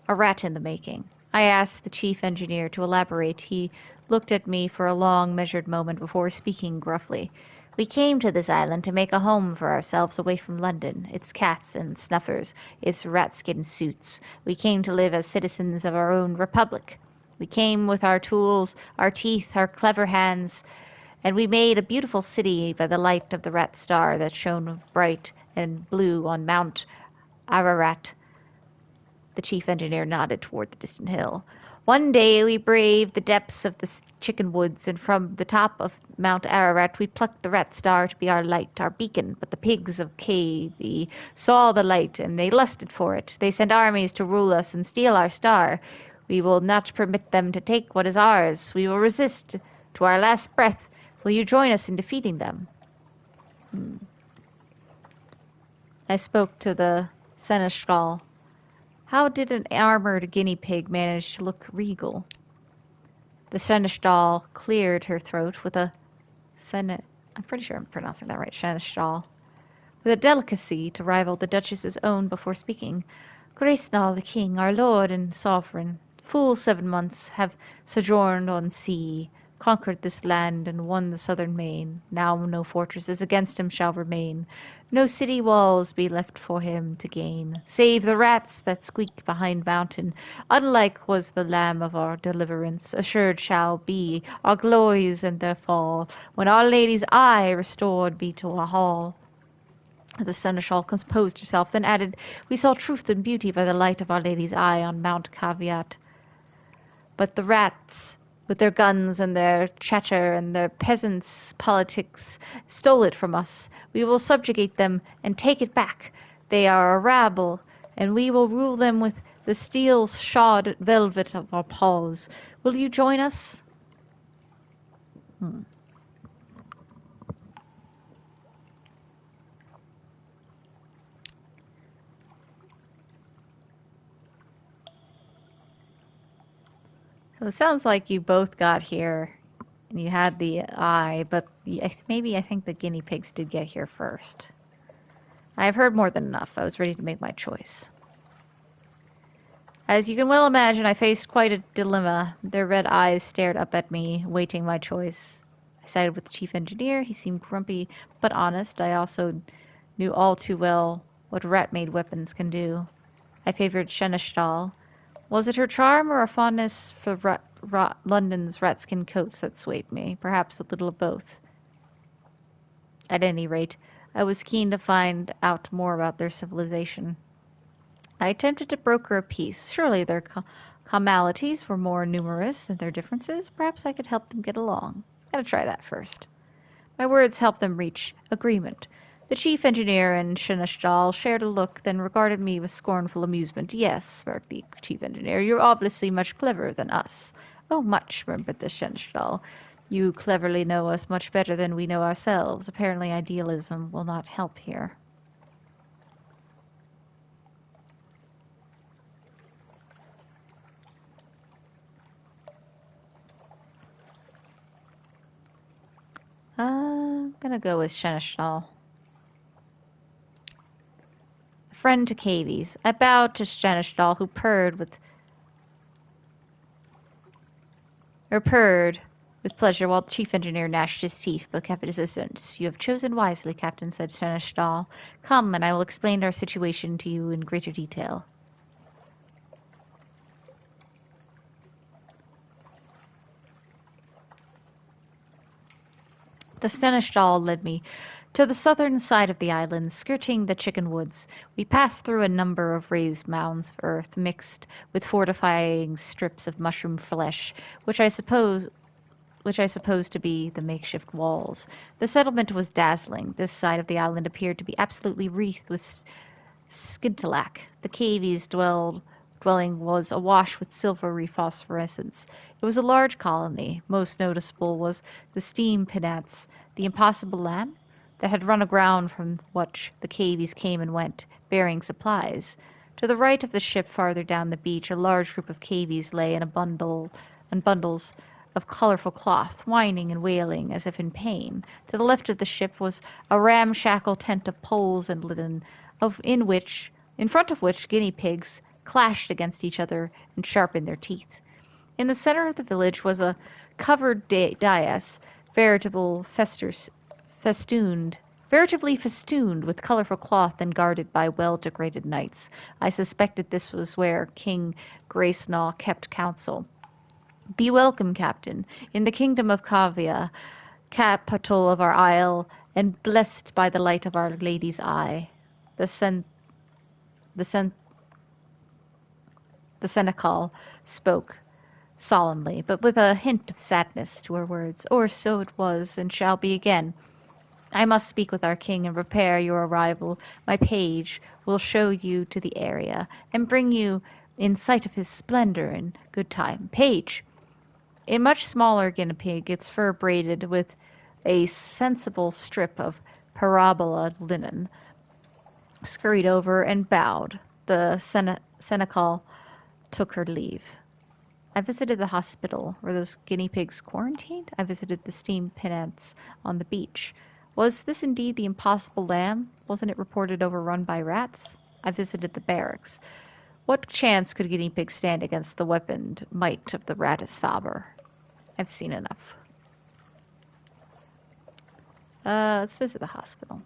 A rat in the making. I asked the chief engineer to elaborate. He looked at me for a long, measured moment before speaking gruffly. We came to this island to make a home for ourselves away from London, its cats and snuffers, its rat-skin suits. We came to live as citizens of our own republic. We came with our tools, our teeth, our clever hands, and we made a beautiful city by the light of the rat star that shone bright and blue on Mount Ararat. The chief engineer nodded toward the distant hill. One day we braved the depths of the chicken woods, and from the top of Mount Ararat we plucked the rat star to be our light, our beacon. But the pigs of KB saw the light, and they lusted for it. They sent armies to rule us and steal our star. We will not permit them to take what is ours. We will resist to our last breath. Will you join us in defeating them? I spoke to the seneschal. How did an armored guinea pig manage to look regal? The seneschal cleared her throat with a I'm pretty sure I'm pronouncing that right, seneschal, with a delicacy to rival the Duchess's own before speaking. Gracenall the king, our lord and sovereign, full 7 months have sojourned on sea, conquered this land and won the southern main. Now no fortresses against him shall remain, no city walls be left for him to gain, save the rats that squeak behind mountain. Unlike was the lamb of our deliverance, assured shall be our glories and their fall, when Our Lady's eye restored be to our hall. The seneschal composed herself, then added, We saw truth and beauty by the light of Our Lady's eye on Mount Caveat. But the rats, with their guns and their chatter and their peasants' politics, stole it from us. We will subjugate them and take it back. They are a rabble, and we will rule them with the steel-shod velvet of our paws. Will you join us? So it sounds like you both got here and you had the eye, but maybe I think the guinea pigs did get here first. I have heard more than enough. I was ready to make my choice. As you can well imagine, I faced quite a dilemma. Their red eyes stared up at me, waiting my choice. I sided with the chief engineer. He seemed grumpy but honest. I also knew all too well what rat-made weapons can do. I favored Seneschal. Was it her charm or a fondness for London's rat-skin coats that swayed me? Perhaps a little of both. At any rate, I was keen to find out more about their civilization. I attempted to broker a peace. Surely their commonalities were more numerous than their differences. Perhaps I could help them get along. Gotta try that first. My words helped them reach agreement. The chief engineer and seneschal shared a look, then regarded me with scornful amusement. Yes, smirked the chief engineer, you're obviously much cleverer than us. Oh, much, remembered the seneschal. You cleverly know us much better than we know ourselves. Apparently idealism will not help here. I'm gonna go with seneschal. Friend to Cavies. I bowed to Seneschal, who purred with pleasure, while the chief engineer gnashed his teeth but kept his distance. You have chosen wisely, Captain, said Seneschal. Come, and I will explain our situation to you in greater detail. The seneschal led me to the southern side of the island, skirting the chicken woods. We passed through a number of raised mounds of earth, mixed with fortifying strips of mushroom flesh, which I suppose to be the makeshift walls. The settlement was dazzling. This side of the island appeared to be absolutely wreathed with scintillac. The cavies dwelling was awash with silvery phosphorescence. It was a large colony. Most noticeable was the steam penates, the impossible lamp that had run aground from which the cavies came and went, bearing supplies. To the right of the ship, farther down the beach, a large group of cavies lay in bundles of colorful cloth, whining and wailing as if in pain. To the left of the ship was a ramshackle tent of poles and linen, in front of which guinea pigs clashed against each other and sharpened their teeth. In the center of the village was a covered dais, veritably festooned with colorful cloth and guarded by well-decorated knights. I suspected this was where King Gracenaw kept counsel. Be welcome, Captain, in the kingdom of Kavia, capital of our isle, and blessed by the light of Our Lady's eye. The seneschal spoke solemnly, but with a hint of sadness to her words. Or so it was, and shall be again. I must speak with our king and prepare your arrival. My page will show you to the area, and bring you in sight of his splendor in good time. Page! A much smaller guinea pig, its fur braided with a sensible strip of parabola linen, scurried over and bowed. The seneschal took her leave. I visited the hospital. Were those guinea pigs quarantined? I visited the steam pinnace on the beach. Was this indeed the impossible lamb? Wasn't it reported overrun by rats? I visited the barracks. What chance could guinea pigs stand against the weaponed might of the Rattus Faber? I've seen enough. Let's visit the hospital.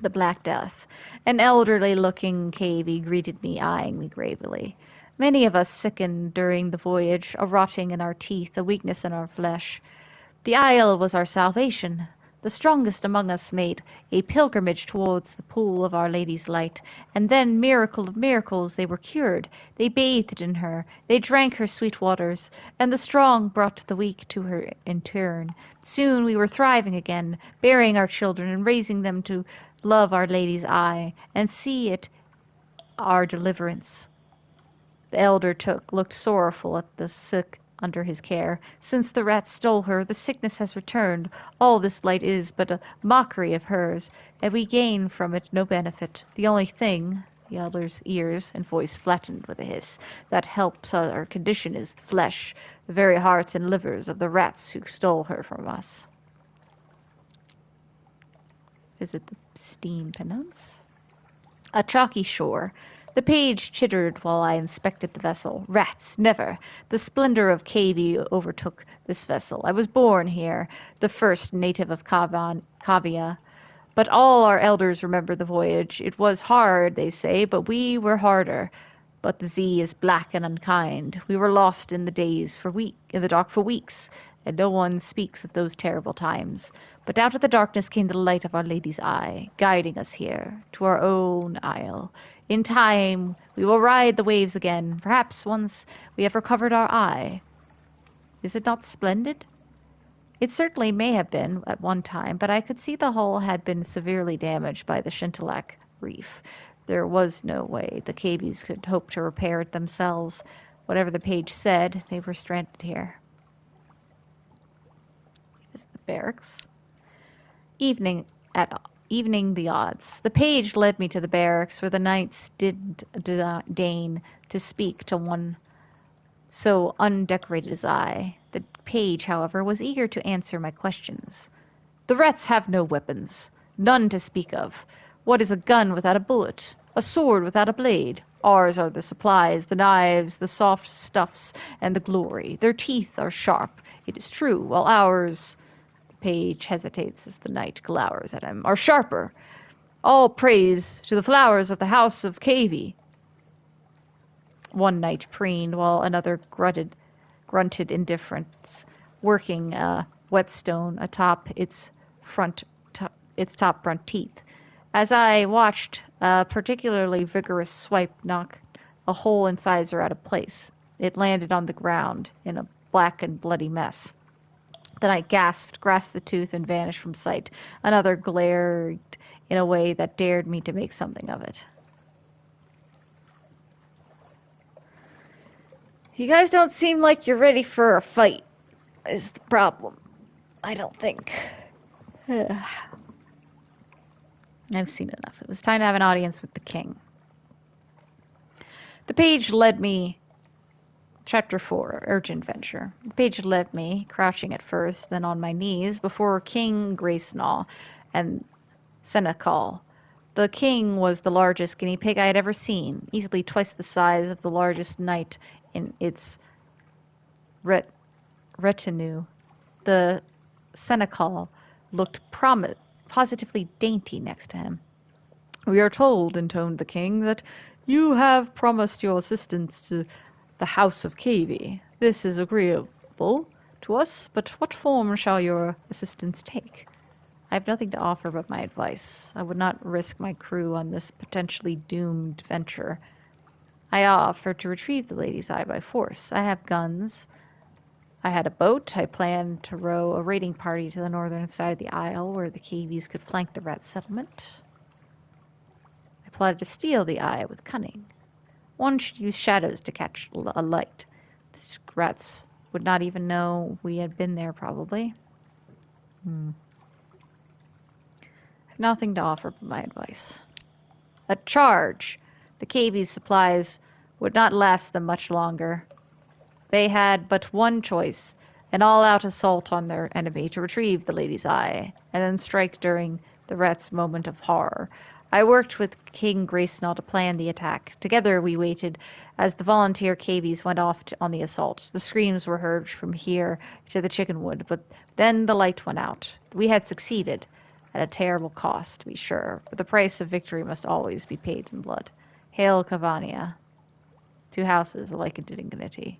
The Black Death. An elderly-looking cavey greeted me, eyeing me gravely. Many of us sickened during the voyage, a rotting in our teeth, a weakness in our flesh. The isle was our salvation. The strongest among us made a pilgrimage towards the pool of Our Lady's light, and then, miracle of miracles, they were cured. They bathed in her, they drank her sweet waters, and the strong brought the weak to her in turn. Soon we were thriving again, bearing our children and raising them to love Our Lady's eye, and see it our deliverance. The elder looked sorrowful at the sick under his care. Since the rats stole her, the sickness has returned. All this light is but a mockery of hers, and we gain from it no benefit. The only thing, the elder's ears and voice flattened with a hiss, that helps our condition is the flesh, the very hearts and livers of the rats who stole her from us. Visit the steam pinnace. A chalky shore. The page chittered while I inspected the vessel. Rats, never. The splendor of Cavie overtook this vessel. I was born here, the first native of Kavia. But all our elders remember the voyage. It was hard, they say, but we were harder. But the sea is black and unkind. We were lost in the dark for weeks, and no one speaks of those terrible times. But out of the darkness came the light of Our Lady's eye, guiding us here, to our own isle. In time, we will ride the waves again, perhaps once we have recovered our eye. Is it not splendid? It certainly may have been at one time, but I could see the hull had been severely damaged by the Shintalak reef. There was no way the cavies could hope to repair it themselves. Whatever the page said, they were stranded here. Is the barracks? Evening the odds. The page led me to the barracks, where the knights didn't deign to speak to one so undecorated as I. The page, however, was eager to answer my questions. The rats have no weapons, none to speak of. What is a gun without a bullet? A sword without a blade? Ours are the supplies, the knives, the soft stuffs, and the glory. Their teeth are sharp, it is true, while ours... Page hesitates as the knight glowers at him. Are sharper. All praise to the flowers of the house of Cavie. One knight preened, while another grunted indifference, working a whetstone atop its top front teeth. As I watched, a particularly vigorous swipe knocked a hole incisor out of place. It landed on the ground in a black and bloody mess. The knight gasped, grasped the tooth, and vanished from sight. Another glared in a way that dared me to make something of it. You guys don't seem like you're ready for a fight, is the problem. I don't think. I've seen enough. It was time to have an audience with the king. The page led me... Chapter 4, Urgent Venture. The page led me, crouching at first, then on my knees, before King Gracenaw and Senecal. The king was the largest guinea pig I had ever seen, easily twice the size of the largest knight in its retinue. The seneschal looked positively dainty next to him. "We are told," intoned the king, "that you have promised your assistance to the house of Cavey. This is agreeable to us, but what form shall your assistance take?" "I have nothing to offer but my advice. I would not risk my crew on this potentially doomed venture. I offer to retrieve the lady's eye by force. I have guns. I had a boat. I planned to row a raiding party to the northern side of the isle where the Caveys could flank the rat settlement. I plotted to steal the eye with cunning. One should use shadows to catch a light. The rats would not even know we had been there, probably. I have nothing to offer but my advice. A charge! The Caveys' supplies would not last them much longer. They had but one choice, an all-out assault on their enemy to retrieve the lady's eye, and then strike during the rat's moment of horror. I worked with King Gracenall to plan the attack. Together we waited as the volunteer Caveys went off on the assault. The screams were heard from here to the chickenwood, but then the light went out. We had succeeded, at a terrible cost, to be sure, but the price of victory must always be paid in blood. Hail Cavania. 2 houses alike in dignity.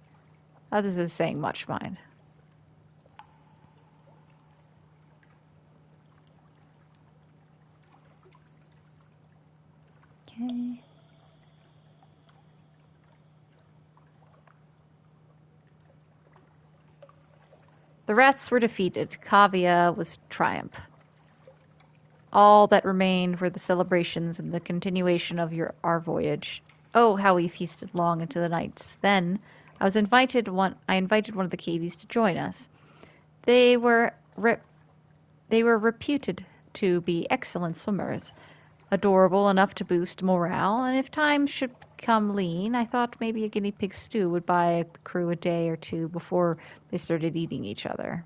Oh, this is saying much, mind. Okay. The rats were defeated. Kavia was triumph. All that remained were the celebrations and the continuation of our voyage. Oh, how we feasted long into the nights. Then I invited one of the Caveys to join us. They were reputed to be excellent swimmers, adorable enough to boost morale, and if times should become lean, I thought maybe a guinea pig stew would buy the crew a day or two before they started eating each other.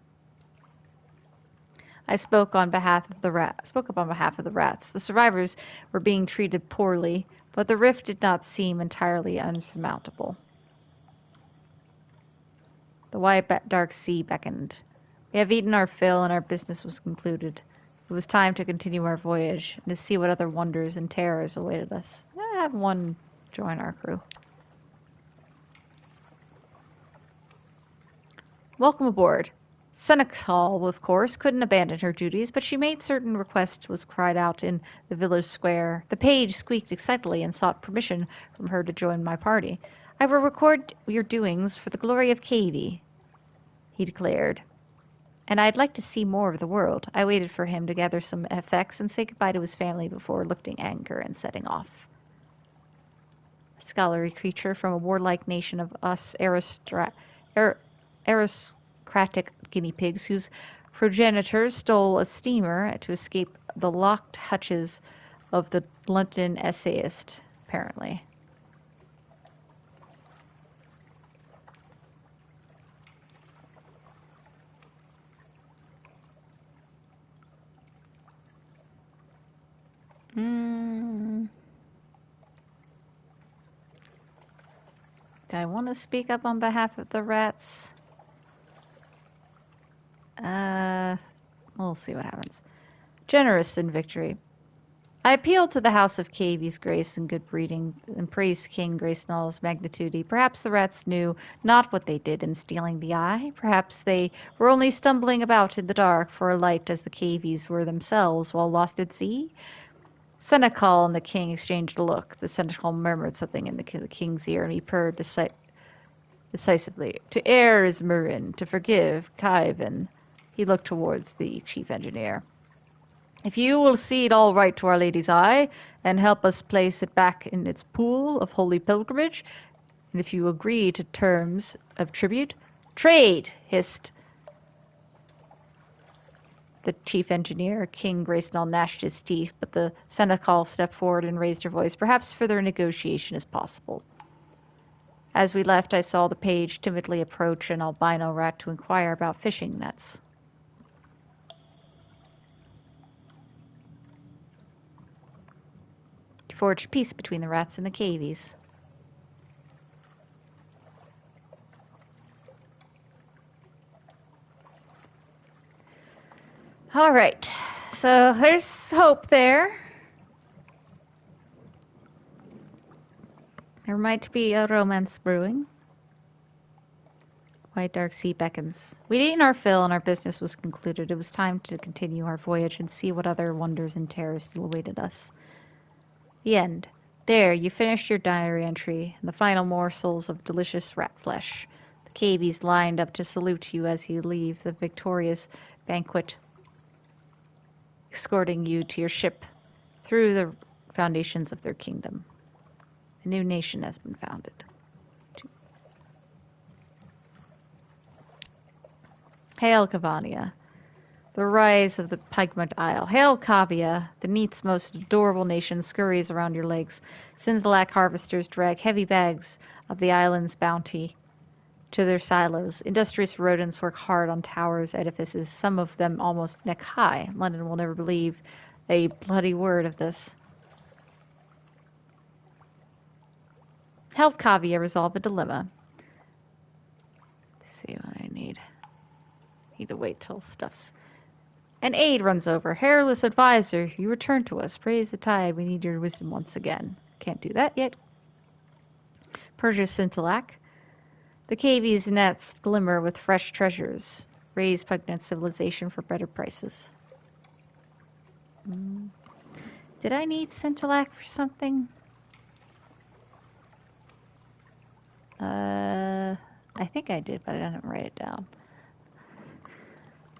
I spoke on behalf of the rats. The survivors were being treated poorly, but the rift did not seem entirely unsurmountable. The wide dark sea beckoned. We have eaten our fill, and our business was concluded. It was time to continue our voyage and to see what other wonders and terrors awaited us. I have one join our crew. Welcome aboard. Seneschal, of course, couldn't abandon her duties, but she made certain requests was cried out in the village square. The page squeaked excitedly and sought permission from her to join my party. "I will record your doings for the glory of Cavey," he declared. "And I'd like to see more of the world." I waited for him to gather some effects and say goodbye to his family before lifting anchor and setting off. A scholarly creature from a warlike nation of us aristocratic guinea pigs whose progenitors stole a steamer to escape the locked hutches of the London essayist, apparently. Do I want to speak up on behalf of the rats? We'll see what happens. Generous in victory. I appealed to the House of Cavey's grace and good breeding, and praised King Gracenall's magnitude. Perhaps the rats knew not what they did in stealing the eye. Perhaps they were only stumbling about in the dark for a light as the Caveys were themselves while lost at sea. Seneschal and the king exchanged a look. The seneschal murmured something in the king's ear, and he purred decisively. "To err is Murin, to forgive Kaiven." He looked towards the chief engineer. "If you will cede all right to Our Lady's eye, and help us place it back in its pool of holy pilgrimage, and if you agree to terms of tribute—" "Trade!" hissed the chief engineer. King Gracenall gnashed his teeth, but the seneschal stepped forward and raised her voice. "Perhaps further negotiation is possible." As we left, I saw the page timidly approach an albino rat to inquire about fishing nets. You forged peace between the rats and the cavies. All right, so there's hope there. There might be a romance brewing. White dark sea beckons. We'd eaten our fill and our business was concluded. It was time to continue our voyage and see what other wonders and terrors still awaited us. The end. There, you finished your diary entry and the final morsels of delicious rat flesh. The cavies lined up to salute you as you leave the victorious banquet, escorting you to your ship through the foundations of their kingdom. A new nation has been founded. Hail, Cavania, the rise of the Pigment Isle. Hail, Cavia, the neat's most adorable nation scurries around your legs. Sinzalak harvesters drag heavy bags of the island's bounty to their silos. Industrious rodents work hard on towers, edifices, some of them almost neck-high. London will never believe a bloody word of this. Help Cavia resolve a dilemma. Let's see what I need. Need to wait till stuff's... An aide runs over. Hairless advisor, you return to us. Praise the tide. We need your wisdom once again. Can't do that yet. Persia's Scintillac. The cavies' nets glimmer with fresh treasures. Raise Pugnant civilization for better prices. Did I need Scintillac for something? I think I did, but I didn't write it down.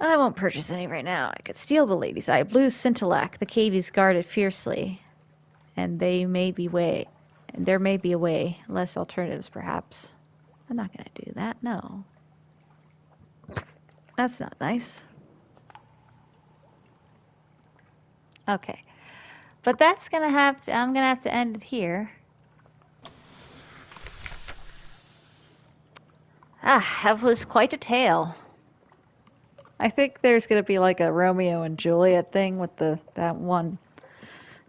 I won't purchase any right now. I could steal the lady's eye. Blue Scintillac. The cavies guard it fiercely. And there may be a way. Less alternatives, perhaps. I'm not going to do that, no. That's not nice. Okay. But that's going to have to... I'm going to have to end it here. That was quite a tale. I think there's going to be like a Romeo and Juliet thing with that one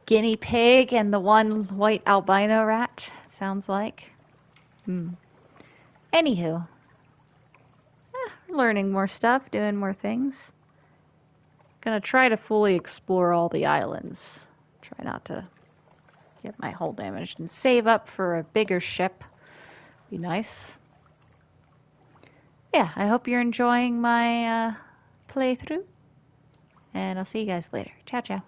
guinea pig and the one white albino rat, sounds like. Anywho. Learning more stuff, doing more things. Gonna try to fully explore all the islands. Try not to get my hull damaged and save up for a bigger ship. Be nice. Yeah, I hope you're enjoying my playthrough. And I'll see you guys later. Ciao, ciao.